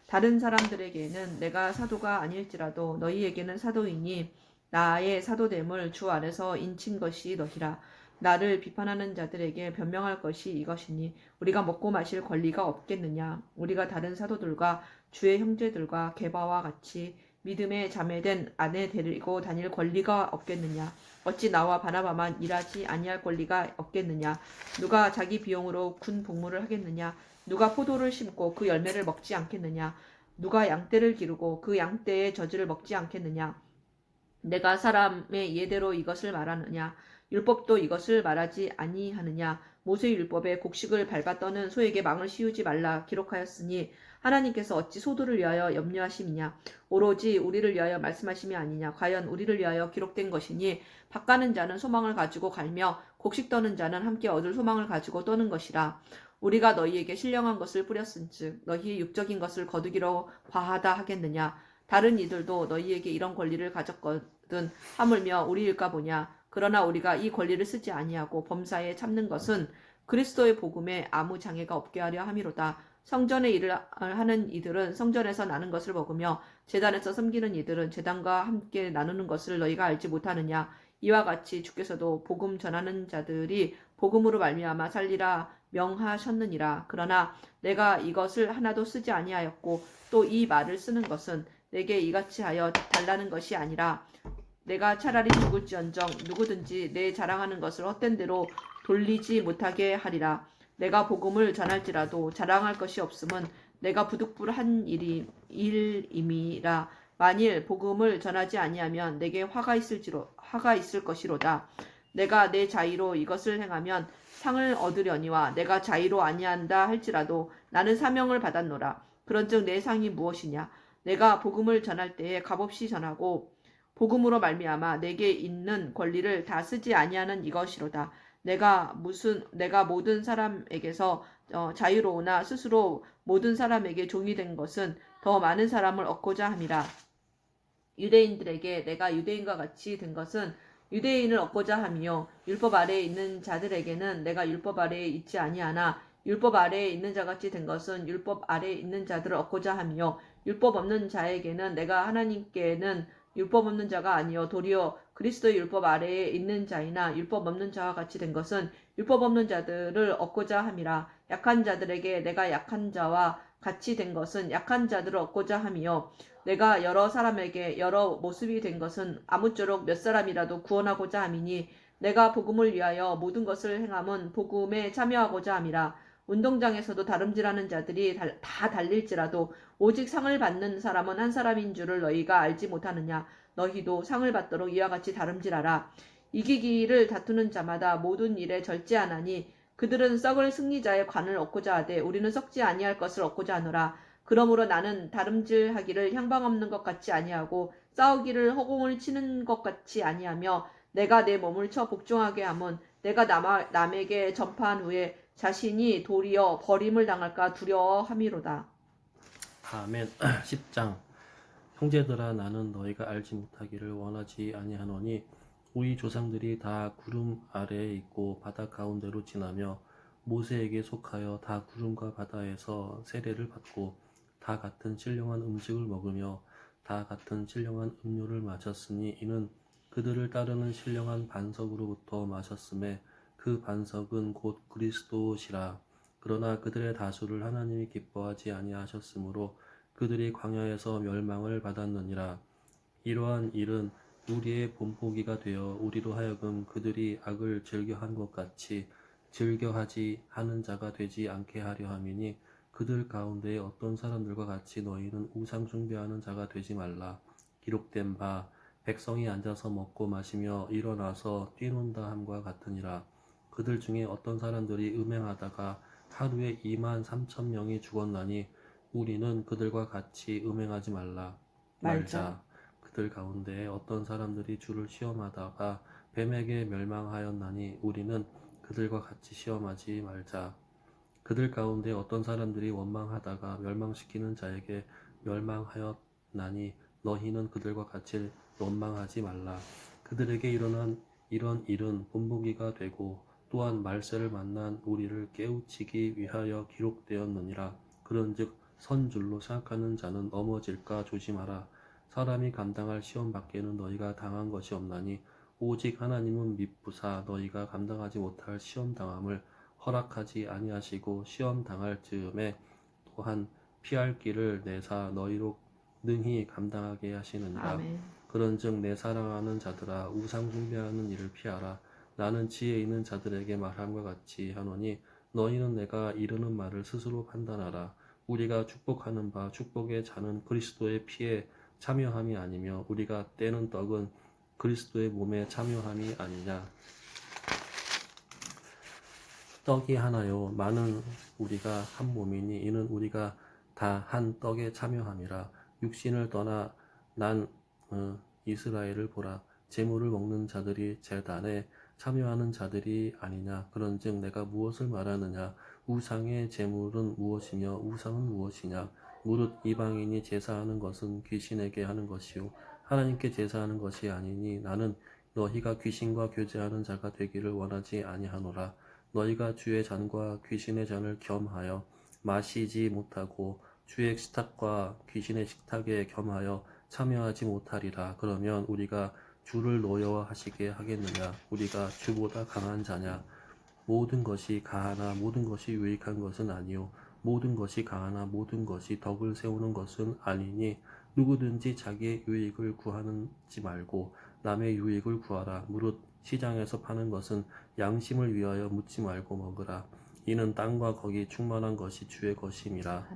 S2: 다른 사람들에게는 내가 사도가 아닐지라도 너희에게는 사도이니 나의 사도됨을 주 안에서 인친 것이 너희라. 나를 비판하는 자들에게 변명할 것이 이것이니 우리가 먹고 마실 권리가 없겠느냐. 우리가 다른 사도들과 주의 형제들과 게바와 같이 믿음에 자매된 아내 데리고 다닐 권리가 없겠느냐. 어찌 나와 바나바만 일하지 아니할 권리가 없겠느냐. 누가 자기 비용으로 군 복무를 하겠느냐. 누가 포도를 심고 그 열매를 먹지 않겠느냐. 누가 양떼를 기르고 그 양떼의 젖을 먹지 않겠느냐. 내가 사람의 예대로 이것을 말하느냐. 율법도 이것을 말하지 아니하느냐. 모세 율법에 곡식을 밟아 떠는 소에게 망을 씌우지 말라 기록하였으니 하나님께서 어찌 소들을 위하여 염려하심이냐. 오로지 우리를 위하여 말씀하심이 아니냐. 과연 우리를 위하여 기록된 것이니 밭가는 자는 소망을 가지고 갈며 곡식 떠는 자는 함께 얻을 소망을 가지고 떠는 것이라. 우리가 너희에게 신령한 것을 뿌렸은즉 너희의 육적인 것을 거두기로 과하다 하겠느냐. 다른 이들도 너희에게 이런 권리를 가졌거든 하물며 우리일까 보냐. 그러나 우리가 이 권리를 쓰지 아니하고 범사에 참는 것은 그리스도의 복음에 아무 장애가 없게 하려 함이로다. 성전의 일을 하는 이들은 성전에서 나는 것을 먹으며 제단에서 섬기는 이들은 제단과 함께 나누는 것을 너희가 알지 못하느냐. 이와 같이 주께서도 복음 전하는 자들이 복음으로 말미암아 살리라 명하셨느니라. 그러나 내가 이것을 하나도 쓰지 아니하였고 또 이 말을 쓰는 것은 내게 이같이 하여 달라는 것이 아니라 내가 차라리 죽을지언정 누구든지 내 자랑하는 것을 헛된 대로 돌리지 못하게 하리라. 내가 복음을 전할지라도 자랑할 것이 없음은 내가 부득불한 일임이라. 만일 복음을 전하지 아니하면 내게 화가 있을 것이로다. 내가 내 자의로 이것을 행하면 상을 얻으려니와 내가 자의로 아니한다 할지라도 나는 사명을 받았노라. 그런즉 내 상이 무엇이냐? 내가 복음을 전할 때에 값없이 전하고 복음으로 말미암아 내게 있는 권리를 다 쓰지 아니하는 이것이로다. 내가 모든 사람에게서 자유로우나 스스로 모든 사람에게 종이 된 것은 더 많은 사람을 얻고자 함이라. 유대인들에게 내가 유대인과 같이 된 것은 유대인을 얻고자 함이요 율법 아래에 있는 자들에게는 내가 율법 아래에 있지 아니하나 율법 아래에 있는 자같이 된 것은 율법 아래에 있는 자들을 얻고자 함이요 율법 없는 자에게는 내가 하나님께는 율법 없는 자가 아니요 도리어 그리스도의 율법 아래에 있는 자이나 율법 없는 자와 같이 된 것은 율법 없는 자들을 얻고자 함이라. 약한 자들에게 내가 약한 자와 같이 된 것은 약한 자들을 얻고자 함이요 내가 여러 사람에게 여러 모습이 된 것은 아무쪼록 몇 사람이라도 구원하고자 함이니 내가 복음을 위하여 모든 것을 행함은 복음에 참여하고자 함이라. 운동장에서도 다름질하는 자들이 다 달릴지라도 오직 상을 받는 사람은 한 사람인 줄을 너희가 알지 못하느냐. 너희도 상을 받도록 이와 같이 다름질하라. 이기기를 다투는 자마다 모든 일에 절제하나니 그들은 썩을 승리자의 관을 얻고자 하되 우리는 썩지 아니할 것을 얻고자 하노라. 그러므로 나는 다름질하기를 향방 없는 것 같이 아니하고 싸우기를 허공을 치는 것 같이 아니하며 내가 내 몸을 쳐 복종하게 함은 내가 남에게 전파한 후에 자신이 도리어 버림을 당할까 두려워함이로다.
S1: 아멘. 10장. 형제들아 나는 너희가 알지 못하기를 원하지 아니하노니 우리 조상들이 다 구름 아래에 있고 바다 가운데로 지나며 모세에게 속하여 다 구름과 바다에서 세례를 받고 다 같은 신령한 음식을 먹으며 다 같은 신령한 음료를 마셨으니 이는 그들을 따르는 신령한 반석으로부터 마셨음에 그 반석은 곧 그리스도시라. 그러나 그들의 다수를 하나님이 기뻐하지 아니하셨으므로 그들이 광야에서 멸망을 받았느니라. 이러한 일은 우리의 본보기가 되어 우리로 하여금 그들이 악을 즐겨한 것 같이 즐겨하지 하는 자가 되지 않게 하려 함이니 그들 가운데 어떤 사람들과 같이 너희는 우상 숭배하는 자가 되지 말라. 기록된 바 백성이 앉아서 먹고 마시며 일어나서 뛰논다 함과 같으니라. 그들 중에 어떤 사람들이 음행하다가 하루에 23,000명이 죽었나니 우리는 그들과 같이 음행하지 말자. 그들 가운데 어떤 사람들이 주를 시험하다가 뱀에게 멸망하였나니 우리는 그들과 같이 시험하지 말자. 그들 가운데 어떤 사람들이 원망하다가 멸망시키는 자에게 멸망하였나니 너희는 그들과 같이 원망하지 말라. 그들에게 일어난 이런 일은 본보기가 되고 또한 말세를 만난 우리를 깨우치기 위하여 기록되었느니라. 그런즉 선 줄로 생각하는 자는 넘어질까 조심하라. 사람이 감당할 시험 밖에는 너희가 당한 것이 없나니 오직 하나님은 미쁘사 너희가 감당하지 못할 시험 당함을 허락하지 아니하시고 시험 당할 즈음에 또한 피할 길을 내사 너희로 능히 감당하게 하시느니라.
S2: 아멘.
S1: 그런즉 내 사랑하는 자들아 우상 숭배하는 일을 피하라. 나는 지혜 있는 자들에게 말함과 같이 하노니 너희는 내가 이르는 말을 스스로 판단하라. 우리가 축복하는 바 축복의 자는 그리스도의 피에 참여함이 아니며 우리가 떼는 떡은 그리스도의 몸에 참여함이 아니냐. 떡이 하나요 많은 우리가 한 몸이니 이는 우리가 다 한 떡에 참여함이라. 육신을 떠나 난 이스라엘을 보라. 제물을 먹는 자들이 제단에 참여하는 자들이 아니냐. 그런즉 내가 무엇을 말하느냐. 우상의 제물은 무엇이며 우상은 무엇이냐. 무릇 이방인이 제사하는 것은 귀신에게 하는 것이요 하나님께 제사하는 것이 아니니 나는 너희가 귀신과 교제하는 자가 되기를 원하지 아니하노라. 너희가 주의 잔과 귀신의 잔을 겸하여 마시지 못하고 주의 식탁과 귀신의 식탁에 겸하여 참여하지 못하리라. 그러면 우리가 주를 노여워하시게 하겠느냐. 우리가 주보다 강한 자냐. 모든 것이 가하나 모든 것이 유익한 것은 아니요 모든 것이 가하나 모든 것이 덕을 세우는 것은 아니니 누구든지 자기의 유익을 구하지 말고 남의 유익을 구하라. 무릇 시장에서 파는 것은 양심을 위하여 묻지 말고 먹으라. 이는 땅과 거기 충만한 것이 주의 것임이라.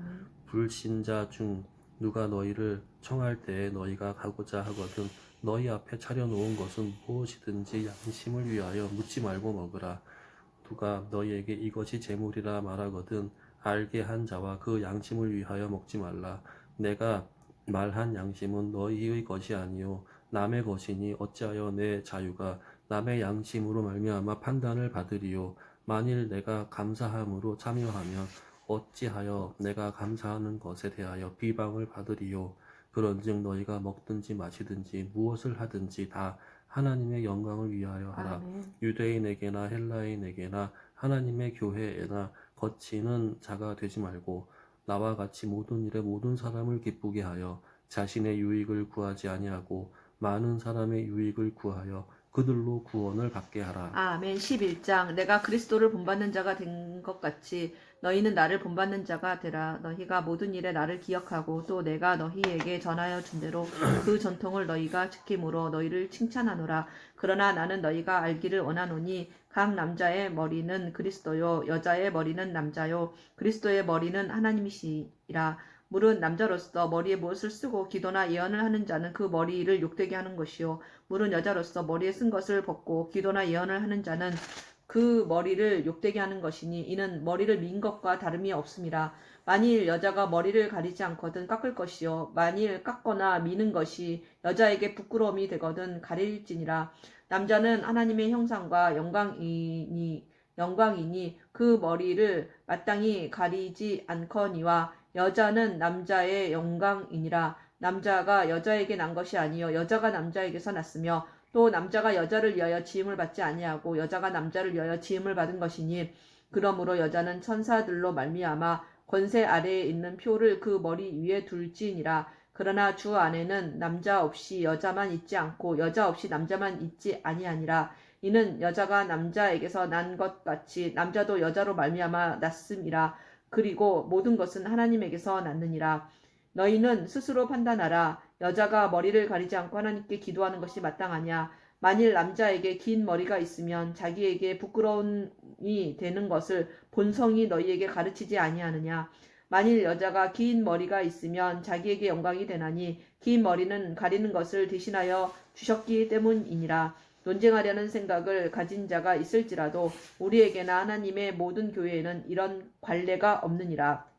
S1: 불신자 중 누가 너희를 청할 때에 너희가 가고자 하거든 너희 앞에 차려놓은 것은 무엇이든지 양심을 위하여 묻지 말고 먹으라. 누가 너희에게 이것이 재물이라 말하거든 알게 한 자와 그 양심을 위하여 먹지 말라. 내가 말한 양심은 너희의 것이 아니요 남의 것이니 어찌하여 내 자유가 남의 양심으로 말미암아 판단을 받으리요. 만일 내가 감사함으로 참여하면 어찌하여 내가 감사하는 것에 대하여 비방을 받으리요. 그런즉 너희가 먹든지 마시든지 무엇을 하든지 다 하나님의 영광을 위하여 하라.
S2: 아멘.
S1: 유대인에게나 헬라인에게나 하나님의 교회에나 거치는 자가 되지 말고 나와 같이 모든 일에 모든 사람을 기쁘게 하여 자신의 유익을 구하지 아니하고 많은 사람의 유익을 구하여 그들로 구원을 받게 하라.
S2: 아멘. 11장 내가 그리스도를 본받는 자가 된 것 같이 너희는 나를 본받는 자가 되라. 너희가 모든 일에 나를 기억하고 또 내가 너희에게 전하여 준 대로 그 전통을 너희가 지킴으로 너희를 칭찬하노라. 그러나 나는 너희가 알기를 원하노니 각 남자의 머리는 그리스도요 여자의 머리는 남자요 그리스도의 머리는 하나님이시라. 물은 남자로서 머리에 무엇을 쓰고 기도나 예언을 하는 자는 그 머리를 욕되게 하는 것이요 물은 여자로서 머리에 쓴 것을 벗고 기도나 예언을 하는 자는 그 머리를 욕되게 하는 것이니 이는 머리를 민 것과 다름이 없음이라. 만일 여자가 머리를 가리지 않거든 깎을 것이요 만일 깎거나 미는 것이 여자에게 부끄러움이 되거든 가릴지니라. 남자는 하나님의 형상과 영광이니 그 머리를 마땅히 가리지 않거니와 여자는 남자의 영광이니라. 남자가 여자에게 난 것이 아니요 여자가 남자에게서 났으며 또 남자가 여자를 위하여 지음을 받지 아니하고 여자가 남자를 위하여 지음을 받은 것이니 그러므로 여자는 천사들로 말미암아 권세 아래에 있는 표를 그 머리 위에 둘지니라. 그러나 주 안에는 남자 없이 여자만 있지 않고 여자 없이 남자만 있지 아니하니라. 이는 여자가 남자에게서 난 것 같이 남자도 여자로 말미암아 났음이라. 그리고 모든 것은 하나님에게서 났느니라. 너희는 스스로 판단하라. 여자가 머리를 가리지 않고 하나님께 기도하는 것이 마땅하냐. 만일 남자에게 긴 머리가 있으면 자기에게 부끄러움이 되는 것을 본성이 너희에게 가르치지 아니하느냐. 만일 여자가 긴 머리가 있으면 자기에게 영광이 되나니 긴 머리는 가리는 것을 대신하여 주셨기 때문이니라. 논쟁하려는 생각을 가진 자가 있을지라도 우리에게나 하나님의 모든 교회에는 이런 관례가 없느니라.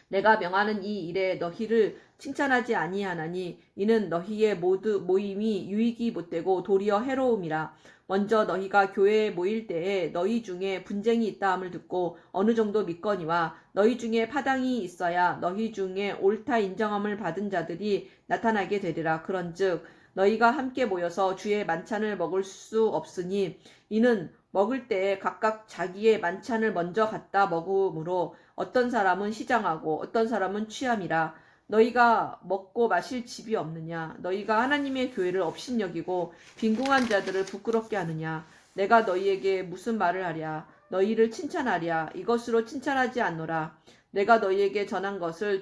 S2: 내가 명하는 이 일에 너희를 칭찬하지 아니하나니 이는 너희의 모임이 유익이 못되고 도리어 해로움이라. 먼저 너희가 교회에 모일 때에 너희 중에 분쟁이 있다함을 듣고 어느 정도 믿거니와 너희 중에 파당이 있어야 너희 중에 옳다 인정함을 받은 자들이 나타나게 되리라. 그런즉 너희가 함께 모여서 주의 만찬을 먹을 수 없으니 이는 먹을 때에 각각 자기의 만찬을 먼저 갖다 먹으므로 어떤 사람은 시장하고 어떤 사람은 취함이라. 너희가 먹고 마실 집이 없느냐. 너희가 하나님의 교회를 업신여기고 빈궁한 자들을 부끄럽게 하느냐. 내가 너희에게 무슨 말을 하랴. 너희를 칭찬하랴. 이것으로 칭찬하지 않노라. 내가 너희에게 전한 것은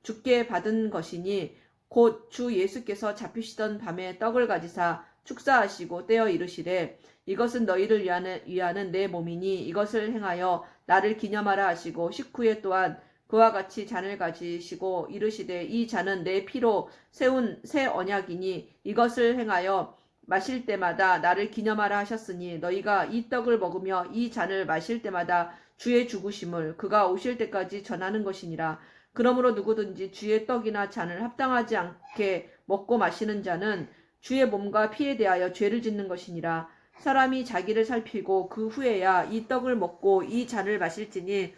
S2: 주께 받은 것이니 곧 주 예수께서 잡히시던 밤에 떡을 가지사 축사하시고 떼어 이르시되 이것은 너희를 위하는 내 몸이니 이것을 행하여 나를 기념하라 하시고 식후에 또한 그와 같이 잔을 가지시고 이르시되 이 잔은 내 피로 세운 새 언약이니 이것을 행하여 마실 때마다 나를 기념하라 하셨으니 너희가 이 떡을 먹으며 이 잔을 마실 때마다 주의 죽으심을 그가 오실 때까지 전하는 것이니라. 그러므로 누구든지 주의 떡이나 잔을 합당하지 않게 먹고 마시는 자는 주의 몸과 피에 대하여 죄를 짓는 것이니라. 사람이 자기를 살피고 그 후에야 이 떡을 먹고 이 잔을 마실지니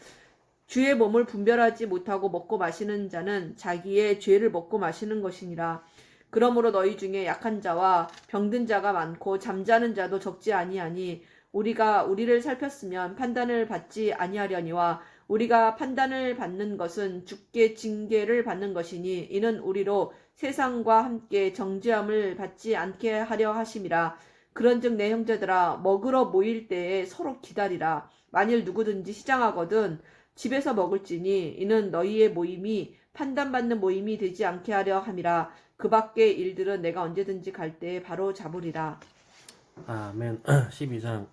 S2: 주의 몸을 분별하지 못하고 먹고 마시는 자는 자기의 죄를 먹고 마시는 것이니라. 그러므로 너희 중에 약한 자와 병든 자가 많고 잠자는 자도 적지 아니하니 우리가 우리를 살폈으면 판단을 받지 아니하려니와 우리가 판단을 받는 것은 주께 징계를 받는 것이니 이는 우리로 세상과 함께 정죄함을 받지 않게 하려 하심이라. 그런즉 내 형제들아 먹으러 모일 때에 서로 기다리라. 만일 누구든지 시장하거든 집에서 먹을지니 이는 너희의 모임이 판단받는 모임이 되지 않게 하려 함이라. 그 밖의 일들은 내가 언제든지 갈 때에 바로 잡으리라.
S1: 아멘. 12장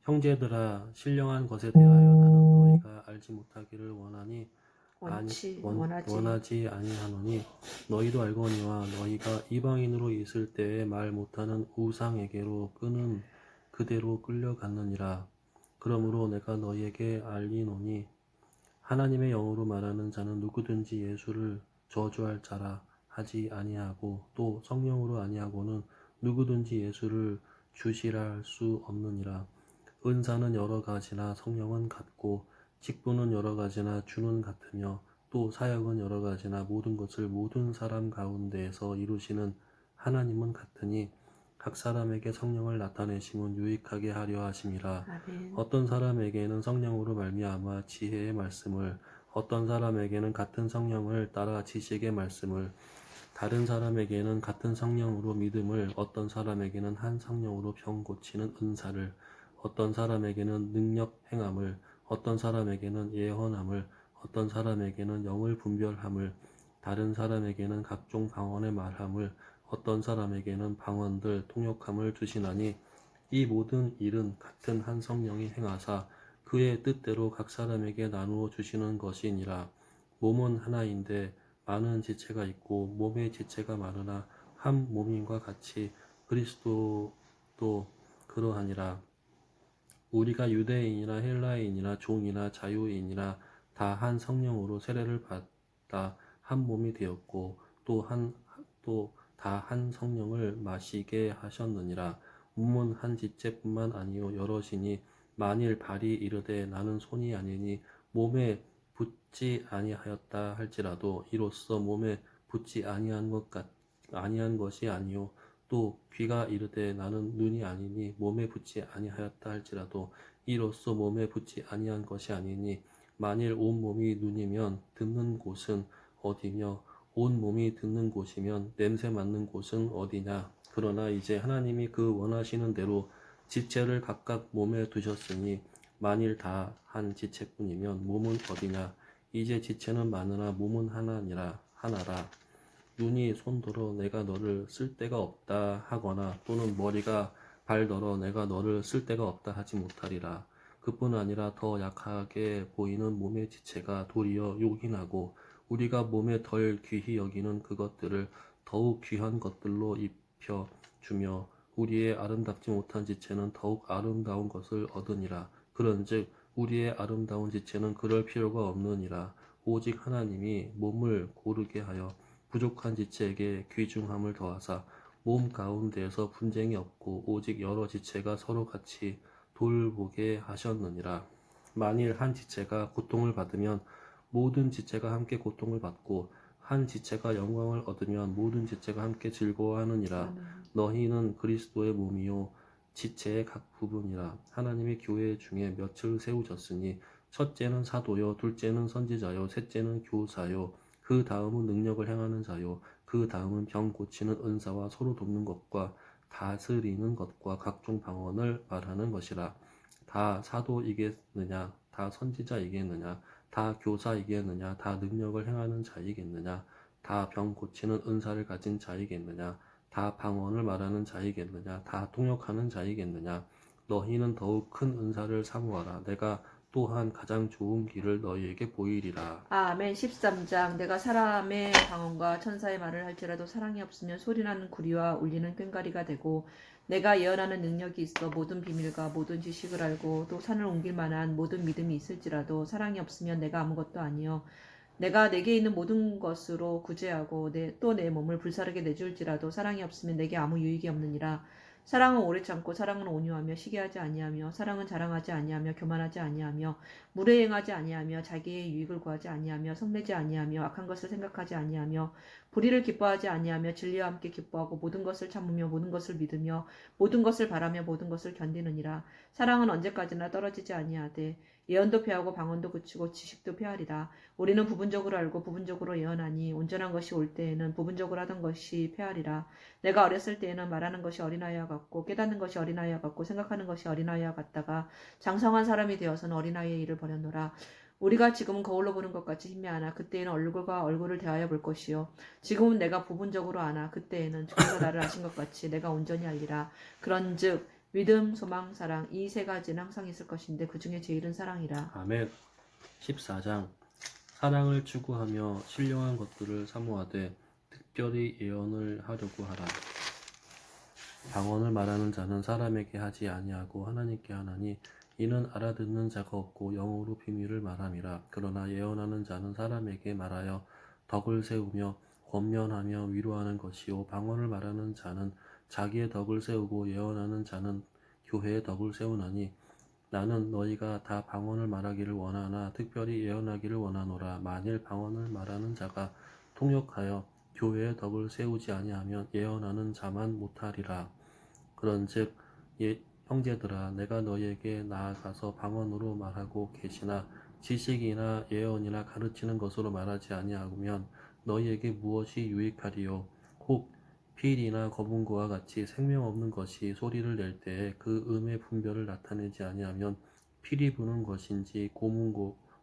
S1: 형제들아 신령한 것에 대하여 나는 너희가 알지 못하기를 원하니 원하지 아니하노니 너희도 알거니와 너희가 이방인으로 있을 때에 말 못하는 우상에게로 끄는 그대로 끌려갔느니라. 그러므로 내가 너희에게 알리노니 하나님의 영으로 말하는 자는 누구든지 예수를 저주할 자라 하지 아니하고 또 성령으로 아니하고는 누구든지 예수를 주시라 할 수 없느니라. 은사는 여러 가지나 성령은 같고 직분은 여러 가지나 주는 같으며 또 사역은 여러 가지나 모든 것을 모든 사람 가운데에서 이루시는 하나님은 같으니 각 사람에게 성령을 나타내심은 유익하게 하려 하심이라.
S2: 아멘.
S1: 어떤 사람에게는 성령으로 말미암아 지혜의 말씀을, 어떤 사람에게는 같은 성령을 따라 지식의 말씀을, 다른 사람에게는 같은 성령으로 믿음을, 어떤 사람에게는 한 성령으로 병 고치는 은사를, 어떤 사람에게는 능력 행함을, 어떤 사람에게는 예언함을, 어떤 사람에게는 영을 분별함을, 다른 사람에게는 각종 방언의 말함을, 어떤 사람에게는 방언들 통역함을 주시나니 이 모든 일은 같은 한 성령이 행하사 그의 뜻대로 각 사람에게 나누어 주시는 것이니라. 몸은 하나인데 많은 지체가 있고 몸의 지체가 많으나 한 몸인과 같이 그리스도도 그러하니라. 우리가 유대인이나 헬라인이나 종이나 자유인이나 다 한 성령으로 세례를 받아 한 몸이 되었고 또 다 한 성령을 마시게 하셨느니라. 몸은 한 지체뿐만 아니요 여럿이니 만일 발이 이르되 나는 손이 아니니 몸에 붙지 아니하였다 할지라도 이로써 몸에 붙지 아니한 것이 아니요 또 귀가 이르되 나는 눈이 아니니 몸에 붙지 아니하였다 할지라도 이로써 몸에 붙지 아니한 것이 아니니 만일 온 몸이 눈이면 듣는 곳은 어디며 온 몸이 듣는 곳이면 냄새 맡는 곳은 어디냐. 그러나 이제 하나님이 그 원하시는 대로 지체를 각각 몸에 두셨으니 만일 다 한 지체뿐이면 몸은 어디냐. 이제 지체는 많으나 몸은 하나라. 눈이 손더러 내가 너를 쓸 데가 없다 하거나 또는 머리가 발더러 내가 너를 쓸 데가 없다 하지 못하리라. 그뿐 아니라 더 약하게 보이는 몸의 지체가 도리어 요긴하고 우리가 몸에 덜 귀히 여기는 그것들을 더욱 귀한 것들로 입혀 주며 우리의 아름답지 못한 지체는 더욱 아름다운 것을 얻으니라. 그런즉 우리의 아름다운 지체는 그럴 필요가 없느니라. 오직 하나님이 몸을 고르게 하여 부족한 지체에게 귀중함을 더하사 몸 가운데에서 분쟁이 없고 오직 여러 지체가 서로 같이 돌보게 하셨느니라. 만일 한 지체가 고통을 받으면 모든 지체가 함께 고통을 받고 한 지체가 영광을 얻으면 모든 지체가 함께 즐거워하느니라. 너희는 그리스도의 몸이요 지체의 각 부분이라. 하나님이 교회 중에 몇을 세우셨으니 첫째는 사도요 둘째는 선지자요 셋째는 교사요 그 다음은 능력을 행하는 자요 그 다음은 병 고치는 은사와 서로 돕는 것과 다스리는 것과 각종 방언을 말하는 것이라. 다 사도이겠느냐 다 선지자이겠느냐 다 교사이겠느냐 다 능력을 행하는 자이겠느냐 다 병 고치는 은사를 가진 자이겠느냐 다 방언을 말하는 자이겠느냐 다 통역하는 자이겠느냐. 너희는 더욱 큰 은사를 사모하라. 내가 또한 가장 좋은 길을 너희에게 보이리라.
S2: 아멘. 13장. 내가 사람의 방언과 천사의 말을 할지라도 사랑이 없으면 소리나는 구리와 울리는 꽹과리가 되고 내가 예언하는 능력이 있어 모든 비밀과 모든 지식을 알고 또 산을 옮길 만한 모든 믿음이 있을지라도 사랑이 없으면 내가 아무것도 아니요 내가 내게 있는 모든 것으로 구제하고 또 내 몸을 불사르게 내줄지라도 사랑이 없으면 내게 아무 유익이 없느니라. 사랑은 오래 참고 사랑은 온유하며 시기하지 아니하며 사랑은 자랑하지 아니하며 교만하지 아니하며 무례행하지 아니하며 자기의 유익을 구하지 아니하며 성내지 아니하며 악한 것을 생각하지 아니하며 불의를 기뻐하지 아니하며 진리와 함께 기뻐하고 모든 것을 참으며 모든 것을 믿으며 모든 것을 바라며 모든 것을 견디느니라. 사랑은 언제까지나 떨어지지 아니하되 예언도 패하고 방언도 그치고 지식도 패하리라. 우리는 부분적으로 알고 부분적으로 예언하니 온전한 것이 올 때에는 부분적으로 하던 것이 패하리라. 내가 어렸을 때에는 말하는 것이 어린아이와 같고 깨닫는 것이 어린아이와 같고 생각하는 것이 어린아이와 같다가 장성한 사람이 되어서는 어린아이의 일을 버렸노라. 우리가 지금은 거울로 보는 것 같이 희미하나 그때에는 얼굴과 얼굴을 대하여 볼 것이요 지금은 내가 부분적으로 아나 그때에는 주께서 나를 아신 것 같이 내가 온전히 알리라. 그런즉 믿음, 소망, 사랑 이 세 가지는 항상 있을 것인데 그 중에 제일은 사랑이라.
S1: 아멘. 14장. 사랑을 추구하며 신령한 것들을 사모하되 특별히 예언을 하려고 하라. 방언을 말하는 자는 사람에게 하지 아니하고 하나님께 하나니 이는 알아듣는 자가 없고 영으로 비밀을 말함이라. 그러나 예언하는 자는 사람에게 말하여 덕을 세우며 권면하며 위로하는 것이요 방언을 말하는 자는 자기의 덕을 세우고 예언하는 자는 교회의 덕을 세우나니 나는 너희가 다 방언을 말하기를 원하나 특별히 예언하기를 원하노라. 만일 방언을 말하는 자가 통역하여 교회의 덕을 세우지 아니하면 예언하는 자만 못하리라. 그런즉 형제들아 내가 너희에게 나아가서 방언으로 말하고 계시나 지식이나 예언이나 가르치는 것으로 말하지 아니하면 너희에게 무엇이 유익하리요? 혹 필이나 거분고와 같이 생명 없는 것이 소리를 낼 때에 그 음의 분별을 나타내지 아니하면 필이 부는 것인지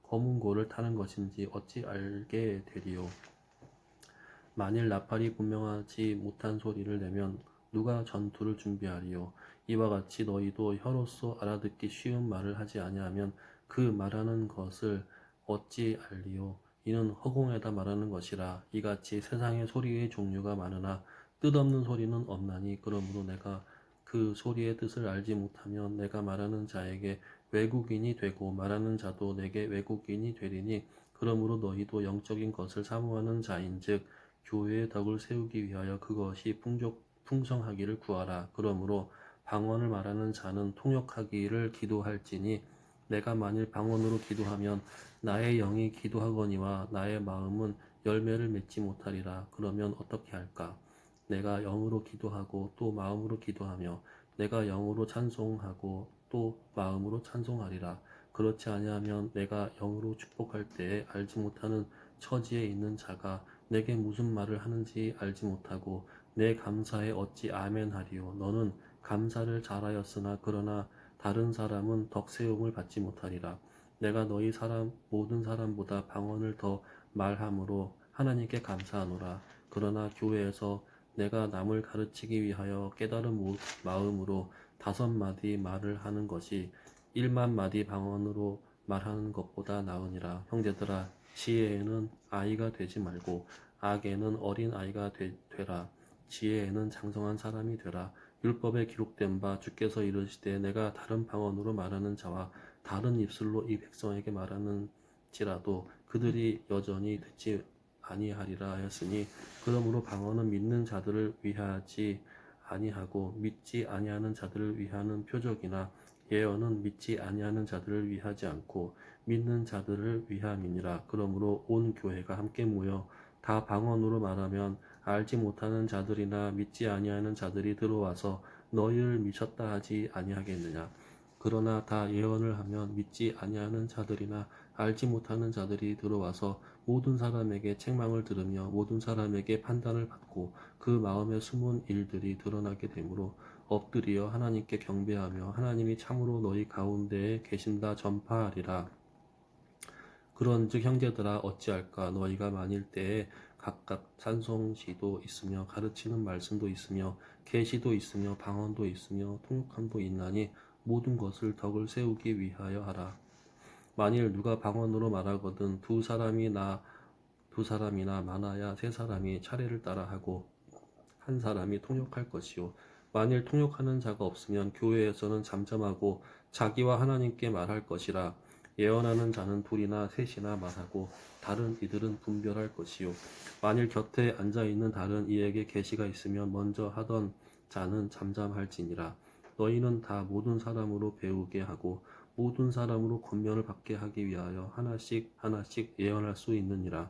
S1: 거문고를 타는 것인지 어찌 알게 되리요? 만일 나팔이 분명하지 못한 소리를 내면 누가 전투를 준비하리요? 이와 같이 너희도 혀로서 알아듣기 쉬운 말을 하지 아니하면 그 말하는 것을 어찌 알리요? 이는 허공에다 말하는 것이라. 이같이 세상에 소리의 종류가 많으나 뜻없는 소리는 없나니 그러므로 내가 그 소리의 뜻을 알지 못하면 내가 말하는 자에게 외국인이 되고 말하는 자도 내게 외국인이 되리니 그러므로 너희도 영적인 것을 사모하는 자인즉 교회의 덕을 세우기 위하여 그것이 풍성하기를 구하라. 그러므로 방언을 말하는 자는 통역하기를 기도할지니 내가 만일 방언으로 기도하면 나의 영이 기도하거니와 나의 마음은 열매를 맺지 못하리라. 그러면 어떻게 할까? 내가 영으로 기도하고 또 마음으로 기도하며 내가 영으로 찬송하고 또 마음으로 찬송하리라. 그렇지 아니하면 내가 영으로 축복할 때에 알지 못하는 처지에 있는 자가 내게 무슨 말을 하는지 알지 못하고 내 감사에 어찌 아멘하리요. 너는 감사를 잘하였으나 그러나 다른 사람은 덕세움을 받지 못하리라. 내가 너희 모든 사람보다 방언을 더 말함으로 하나님께 감사하노라. 그러나 교회에서 내가 남을 가르치기 위하여 깨달은 마음으로 5마디 말을 하는 것이 1만 마디 방언으로 말하는 것보다 나으니라. 형제들아 지혜에는 아이가 되지 말고 악에는 어린 아이가 되라. 지혜에는 장성한 사람이 되라. 율법에 기록된 바 주께서 이르시되 내가 다른 방언으로 말하는 자와 다른 입술로 이 백성에게 말하는지라도 그들이 여전히 듣지 아니하리라 하였으니 그러므로 방언은 믿는 자들을 위하지 아니하고 믿지 아니하는 자들을 위하는 표적이나 예언은 믿지 아니하는 자들을 위하지 않고 믿는 자들을 위함이니라. 그러므로 온 교회가 함께 모여 다 방언으로 말하면 알지 못하는 자들이나 믿지 아니하는 자들이 들어와서 너희를 미쳤다 하지 아니하겠느냐. 그러나 다 예언을 하면 믿지 아니하는 자들이나 알지 못하는 자들이 들어와서 모든 사람에게 책망을 들으며 모든 사람에게 판단을 받고 그 마음의 숨은 일들이 드러나게 되므로 엎드려 하나님께 경배하며 하나님이 참으로 너희 가운데에 계신다 전파하리라. 그런즉 형제들아 어찌할까? 너희가 만일 때에 각각 찬송시도 있으며 가르치는 말씀도 있으며 계시도 있으며 방언도 있으며 통역함도 있나니 모든 것을 덕을 세우기 위하여 하라. 만일 누가 방언으로 말하거든 두 사람이나 많아야 3사람이 차례를 따라 하고 한 사람이 통역할 것이요. 만일 통역하는 자가 없으면 교회에서는 잠잠하고 자기와 하나님께 말할 것이라. 예언하는 자는 2이나 3이나 말하고 다른 이들은 분별할 것이요. 만일 곁에 앉아있는 다른 이에게 계시가 있으면 먼저 하던 자는 잠잠할지니라. 너희는 다 모든 사람으로 배우게 하고 모든 사람으로 권면을 받게 하기 위하여 하나씩 하나씩 예언할 수 있느니라.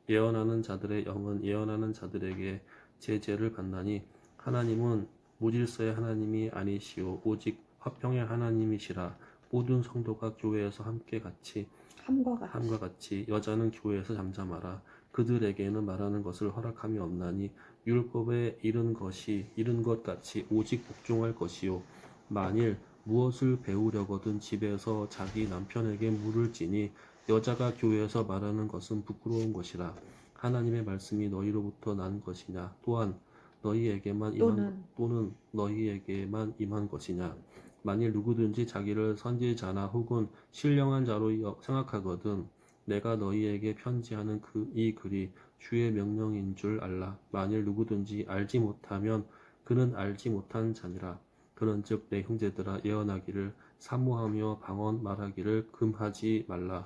S1: 예언하는 자들의 영은 예언하는 자들에게 제재를 받나니 하나님은 무질서의 하나님이 아니시오 오직 화평의 하나님이시라. 모든 성도가 교회에서 함과 같이 여자는 교회에서 잠잠하라. 그들에게는 말하는 것을 허락함이 없나니 율법에 이른 것 같이 오직 복종할 것이요. 만일 무엇을 배우려거든 집에서 자기 남편에게 물을지니 여자가 교회에서 말하는 것은 부끄러운 것이라. 하나님의 말씀이 너희로부터 난 것이냐 또는 너희에게만 임한 것이냐. 만일 누구든지 자기를 선지자나 혹은 신령한 자로 생각하거든 내가 너희에게 편지하는 이 글이 주의 명령인 줄 알라. 만일 누구든지 알지 못하면 그는 알지 못한 자니라. 그런즉 내 형제들아 예언하기를 사모하며 방언 말하기를 금하지 말라.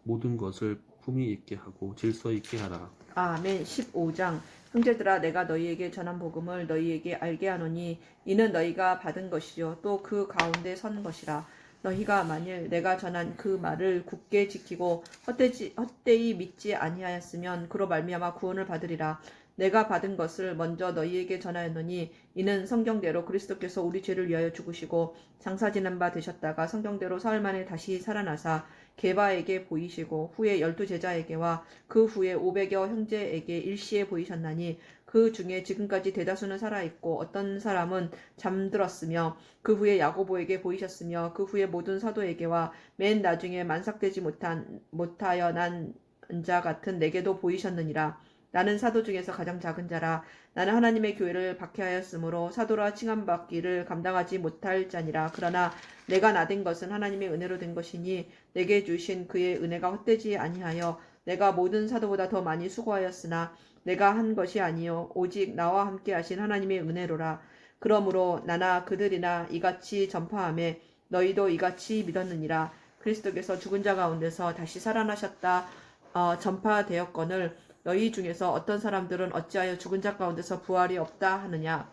S1: 모든 것을 품위 있게 하고 질서 있게 하라.
S2: 아멘. 15장. 형제들아 내가 너희에게 전한 복음을 너희에게 알게 하노니 이는 너희가 받은 것이요 또 그 가운데 선 것이라. 너희가 만일 내가 전한 그 말을 굳게 지키고 헛되이 믿지 아니하였으면 그로 말미암아 구원을 받으리라. 내가 받은 것을 먼저 너희에게 전하였노니 이는 성경대로 그리스도께서 우리 죄를 위하여 죽으시고 장사 지난 바 되셨다가 성경대로 사흘 만에 다시 살아나사 게바에게 보이시고 후에 12제자에게와 그 후에 500여 형제에게 일시에 보이셨나니 그 중에 지금까지 대다수는 살아있고 어떤 사람은 잠들었으며 그 후에 야고보에게 보이셨으며 그 후에 모든 사도에게와 맨 나중에 만삭되지 못하여 난 자 같은 내게도 보이셨느니라. 나는 사도 중에서 가장 작은 자라. 나는 하나님의 교회를 박해하였으므로 사도라 칭함받기를 감당하지 못할 자니라. 그러나 내가 나된 것은 하나님의 은혜로 된 것이니 내게 주신 그의 은혜가 헛되지 아니하여 내가 모든 사도보다 더 많이 수고하였으나 내가 한 것이 아니요 오직 나와 함께 하신 하나님의 은혜로라. 그러므로 나나 그들이나 이같이 전파하매 너희도 이같이 믿었느니라. 그리스도께서 죽은 자 가운데서 다시 살아나셨다 전파되었거늘 너희 중에서 어떤 사람들은 어찌하여 죽은 자 가운데서 부활이 없다 하느냐.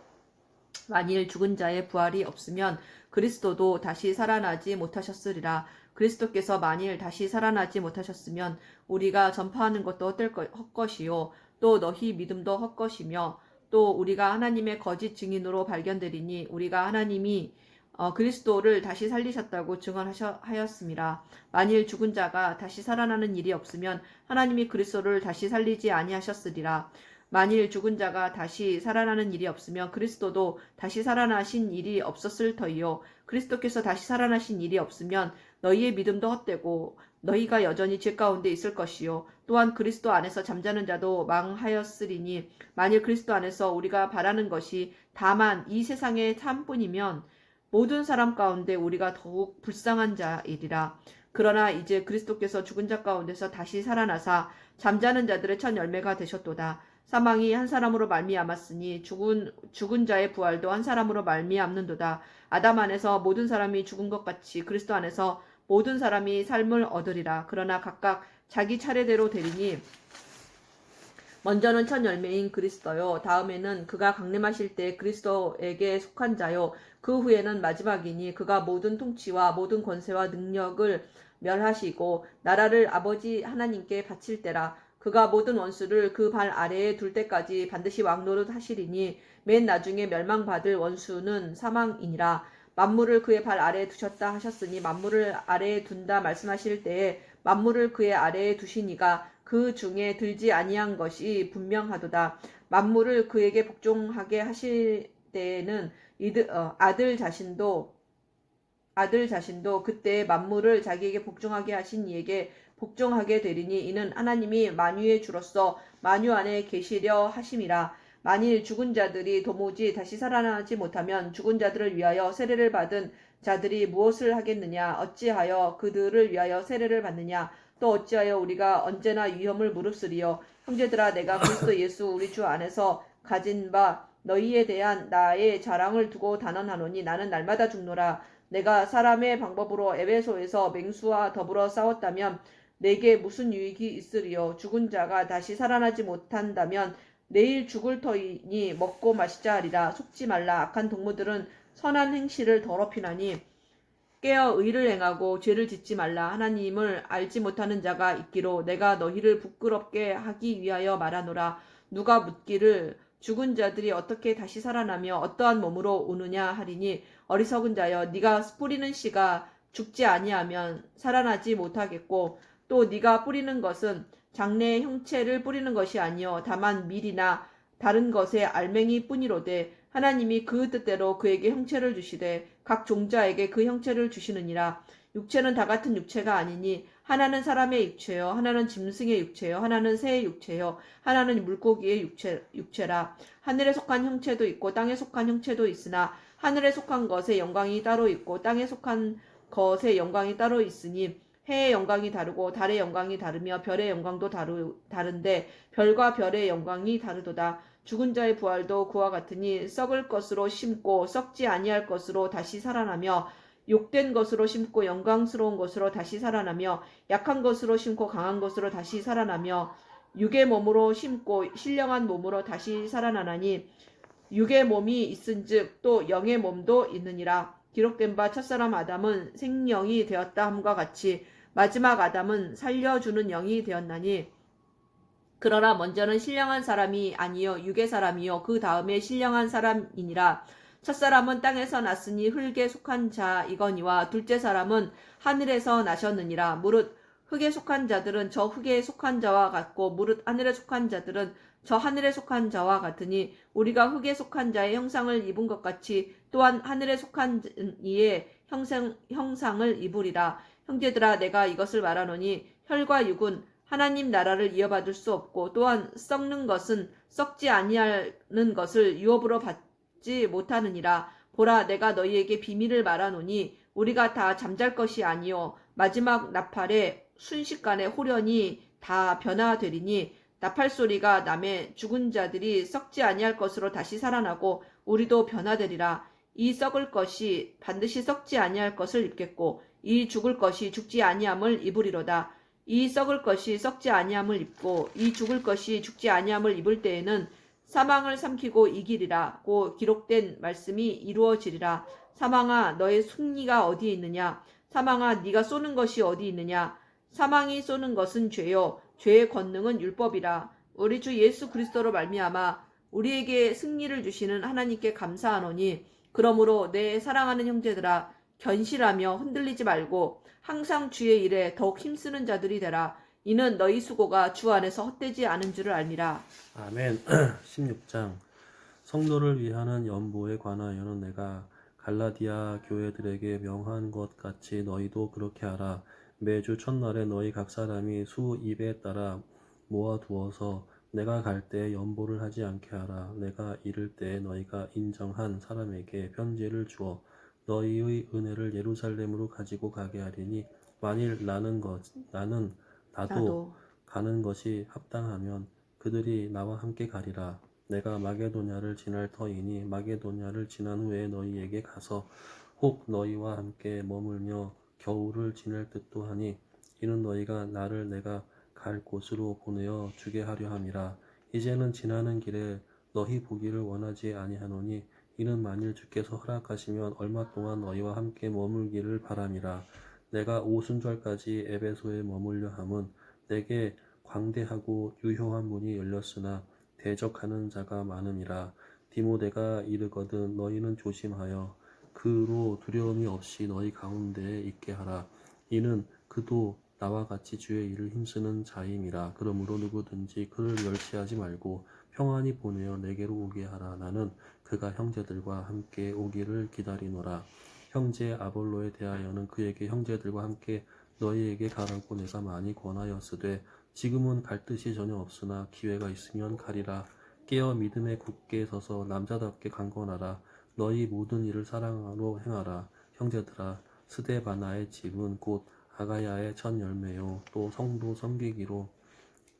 S2: 만일 죽은 자의 부활이 없으면 그리스도도 다시 살아나지 못하셨으리라. 그리스도께서 만일 다시 살아나지 못하셨으면 우리가 전파하는 것도 헛것이요 또 너희 믿음도 헛것이며 또 우리가 하나님의 거짓 증인으로 발견되리니 우리가 하나님이 그리스도를 다시 살리셨다고 증언하였습니다. 만일 죽은 자가 다시 살아나는 일이 없으면 하나님이 그리스도를 다시 살리지 아니하셨으리라. 만일 죽은 자가 다시 살아나는 일이 없으면 그리스도도 다시 살아나신 일이 없었을 터이요. 그리스도께서 다시 살아나신 일이 없으면 너희의 믿음도 헛되고 너희가 여전히 죄 가운데 있을 것이요. 또한 그리스도 안에서 잠자는 자도 망하였으리니 만일 그리스도 안에서 우리가 바라는 것이 다만 이 세상의 삶뿐이면 모든 사람 가운데 우리가 더욱 불쌍한 자이리라. 그러나 이제 그리스도께서 죽은 자 가운데서 다시 살아나사 잠자는 자들의 첫 열매가 되셨도다. 사망이 한 사람으로 말미암았으니 죽은 자의 부활도 한 사람으로 말미암는도다. 아담 안에서 모든 사람이 죽은 것 같이 그리스도 안에서 모든 사람이 삶을 얻으리라. 그러나 각각 자기 차례대로 되리니 먼저는 첫 열매인 그리스도요 다음에는 그가 강림하실 때 그리스도에게 속한 자요 그 후에는 마지막이니 그가 모든 통치와 모든 권세와 능력을 멸하시고 나라를 아버지 하나님께 바칠 때라. 그가 모든 원수를 그 발 아래에 둘 때까지 반드시 왕노릇 하시리니 맨 나중에 멸망받을 원수는 사망이니라. 만물을 그의 발 아래에 두셨다 하셨으니 만물을 아래에 둔다 말씀하실 때에 만물을 그의 아래에 두시니가 그 중에 들지 아니한 것이 분명하도다. 만물을 그에게 복종하게 하실 때에는 아들 자신도 그때 만물을 자기에게 복종하게 하신 이에게 복종하게 되리니 이는 하나님이 만유의 주로서 만유 안에 계시려 하심이라. 만일 죽은 자들이 도무지 다시 살아나지 못하면 죽은 자들을 위하여 세례를 받은 자들이 무엇을 하겠느냐. 어찌하여 그들을 위하여 세례를 받느냐. 또 어찌하여 우리가 언제나 위험을 무릅쓰리요. 형제들아 내가 그리스도 예수 우리 주 안에서 가진 바 너희에 대한 나의 자랑을 두고 단언하노니 나는 날마다 죽노라. 내가 사람의 방법으로 에베소에서 맹수와 더불어 싸웠다면 내게 무슨 유익이 있으리요. 죽은 자가 다시 살아나지 못한다면 내일 죽을 터이니 먹고 마시자 하리라. 속지 말라. 악한 동무들은 선한 행실을 더럽히나니 깨어 의를 행하고 죄를 짓지 말라. 하나님을 알지 못하는 자가 있기로 내가 너희를 부끄럽게 하기 위하여 말하노라. 누가 묻기를 죽은 자들이 어떻게 다시 살아나며 어떠한 몸으로 오느냐 하리니 어리석은 자여 네가 뿌리는 씨가 죽지 아니하면 살아나지 못하겠고 또 네가 뿌리는 것은 장래의 형체를 뿌리는 것이 아니요 다만 밀이나 다른 것의 알맹이 뿐이로되 하나님이 그 뜻대로 그에게 형체를 주시되 각 종자에게 그 형체를 주시느니라. 육체는 다 같은 육체가 아니니 하나는 사람의 육체요 하나는 짐승의 육체요 하나는 새의 육체요 하나는 물고기의 육체라. 하늘에 속한 형체도 있고 땅에 속한 형체도 있으나 하늘에 속한 것의 영광이 따로 있고 땅에 속한 것의 영광이 따로 있으니 해의 영광이 다르고 달의 영광이 다르며 별의 영광도 다른데 별과 별의 영광이 다르도다. 죽은 자의 부활도 그와 같으니 썩을 것으로 심고 썩지 아니할 것으로 다시 살아나며 욕된 것으로 심고 영광스러운 것으로 다시 살아나며 약한 것으로 심고 강한 것으로 다시 살아나며 육의 몸으로 심고 신령한 몸으로 다시 살아나나니 육의 몸이 있은즉 또 영의 몸도 있느니라. 기록된 바 첫사람 아담은 생령이 되었다 함과 같이 마지막 아담은 살려주는 영이 되었나니 그러나 먼저는 신령한 사람이 아니요 육의 사람이요 그 다음에 신령한 사람이니라. 첫사람은 땅에서 났으니 흙에 속한 자이거니와 둘째 사람은 하늘에서 나셨느니라. 무릇 흙에 속한 자들은 저 흙에 속한 자와 같고 무릇 하늘에 속한 자들은 저 하늘에 속한 자와 같으니 우리가 흙에 속한 자의 형상을 입은 것 같이 또한 하늘에 속한 이의 형상을 입으리라. 형제들아 내가 이것을 말하노니 혈과 육은 하나님 나라를 이어받을 수 없고 또한 썩는 것은 썩지 아니하는 것을 유업으로 받지 못하느니라. 보라 내가 너희에게 비밀을 말하노니 우리가 다 잠잘 것이 아니요 마지막 나팔에 순식간에 호련히 다 변화되리니 나팔 소리가 나매 죽은 자들이 썩지 아니할 것으로 다시 살아나고 우리도 변화되리라. 이 썩을 것이 반드시 썩지 아니할 것을 입겠고 이 죽을 것이 죽지 아니함을 입으리로다. 이 썩을 것이 썩지 아니함을 입고 이 죽을 것이 죽지 아니함을 입을 때에는 사망을 삼키고 이기리라고 기록된 말씀이 이루어지리라. 사망아 너의 승리가 어디에 있느냐? 사망아 네가 쏘는 것이 어디 있느냐? 사망이 쏘는 것은 죄요 죄의 권능은 율법이라. 우리 주 예수 그리스도로 말미암아 우리에게 승리를 주시는 하나님께 감사하노니 그러므로 내 사랑하는 형제들아 견실하며 흔들리지 말고 항상 주의 일에 더욱 힘쓰는 자들이 되라. 이는 너희 수고가 주 안에서 헛되지 않은 줄을 알미라.
S1: 아멘. 16장 성도를 위하는 연보에 관하여는 내가 갈라디아 교회들에게 명한 것 같이 너희도 그렇게 하라. 매주 첫날에 너희 각 사람이 수 입에 따라 모아두어서 내가 갈 때 연보를 하지 않게 하라. 내가 이를 때 너희가 인정한 사람에게 편지를 주어 너희의 은혜를 예루살렘으로 가지고 가게 하리니 만일 나도 가는 것이 합당하면 그들이 나와 함께 가리라. 내가 마게도냐를 지날 터이니 마게도냐를 지난 후에 너희에게 가서 혹 너희와 함께 머물며 겨울을 지낼 듯도 하니 이는 너희가 나를 내가 갈 곳으로 보내어 주게 하려 함이라. 이제는 지나는 길에 너희 보기를 원하지 아니하노니 이는 만일 주께서 허락하시면 얼마 동안 너희와 함께 머물기를 바람이라. 내가 오순절까지 에베소에 머물려 함은 내게 광대하고 유효한 문이 열렸으나 대적하는 자가 많음이라. 디모데가 이르거든 너희는 조심하여 그로 두려움이 없이 너희 가운데에 있게 하라. 이는 그도 나와 같이 주의 일을 힘쓰는 자임이라. 그러므로 누구든지 그를 멸시하지 말고 평안히 보내어 내게로 오게 하라. 나는 그가 형제들과 함께 오기를 기다리노라. 형제 아볼로에 대하여는 그에게 형제들과 함께 너희에게 가라고 내가 많이 권하였으되 지금은 갈 뜻이 전혀 없으나 기회가 있으면 가리라. 깨어 믿음에 굳게 서서 남자답게 강건하라. 너희 모든 일을 사랑으로 행하라. 형제들아 스데바나의 집은 곧 아가야의 첫 열매요 또 성도 섬기기로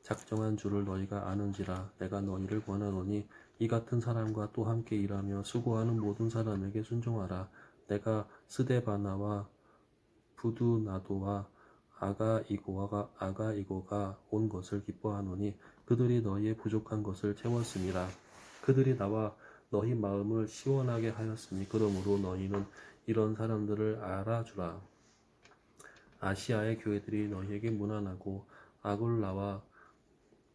S1: 작정한 줄을 너희가 아는지라. 내가 너희를 권하노니 이 같은 사람과 또 함께 일하며 수고하는 모든 사람에게 순종하라. 내가 스데바나와 부두나도와 아가이고가 온 것을 기뻐하노니 그들이 너희의 부족한 것을 채웠음이라. 그들이 나와 너희 마음을 시원하게 하였으니 그러므로 너희는 이런 사람들을 알아주라. 아시아의 교회들이 너희에게 문안하고 아골라와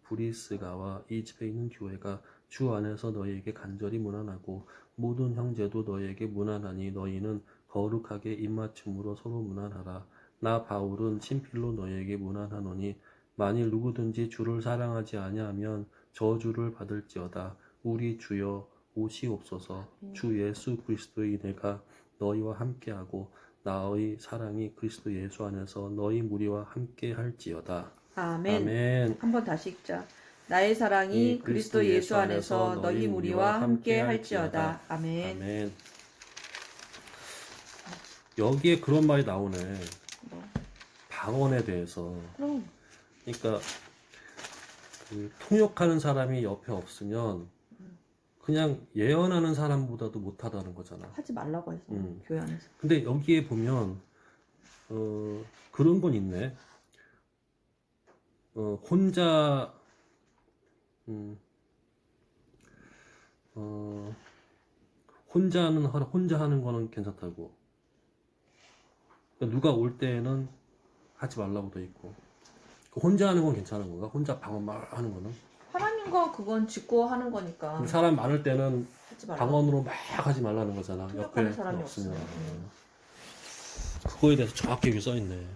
S1: 브리스가와 이 집에 있는 교회가 주 안에서 너희에게 간절히 문안하고 모든 형제도 너희에게 문안하니 너희는 거룩하게 입맞춤으로 서로 문안하라. 나 바울은 친필로 너희에게 문안하노니 만일 누구든지 주를 사랑하지 아니하면 저주를 받을지어다. 우리 주여 오시옵소서. 주 예수 그리스도의 은혜가 너희와 함께하고 나의 사랑이 그리스도 예수 안에서 너희 무리와 함께 할지어다.
S2: 아멘.
S1: 아멘.
S2: 한번 다시 읽자. 나의 사랑이 그리스도 예수 안에서 너희 무리와 함께 할지어다. 아멘.
S1: 아멘. 여기에 그런 말이 나오네.
S2: 뭐?
S1: 방언에 대해서.
S2: 그럼
S1: 그러니까 그 통역하는 사람이 옆에 없으면 그냥 예언하는 사람보다도 못하다는 거잖아.
S2: 하지 말라고 해서 교회 안에서.
S1: 근데 여기에 보면 그런 건 있네. 혼자 혼자 하는 거는 괜찮다고. 그러니까 누가 올 때에는 하지 말라고 돼 있고. 혼자 하는 건 괜찮은 건가? 혼자 방언 막 하는 거는?
S2: 하나님과 그건 짓고 하는 거니까
S1: 그럼 사람 많을 때는
S2: 하지 말라고.
S1: 방언으로 막 하지 말라는 거잖아.
S2: 통역하는
S1: 옆에
S2: 사람이
S1: 없으면.
S2: 없으면.
S1: 그거에 대해서 정확히 여기 써 있네.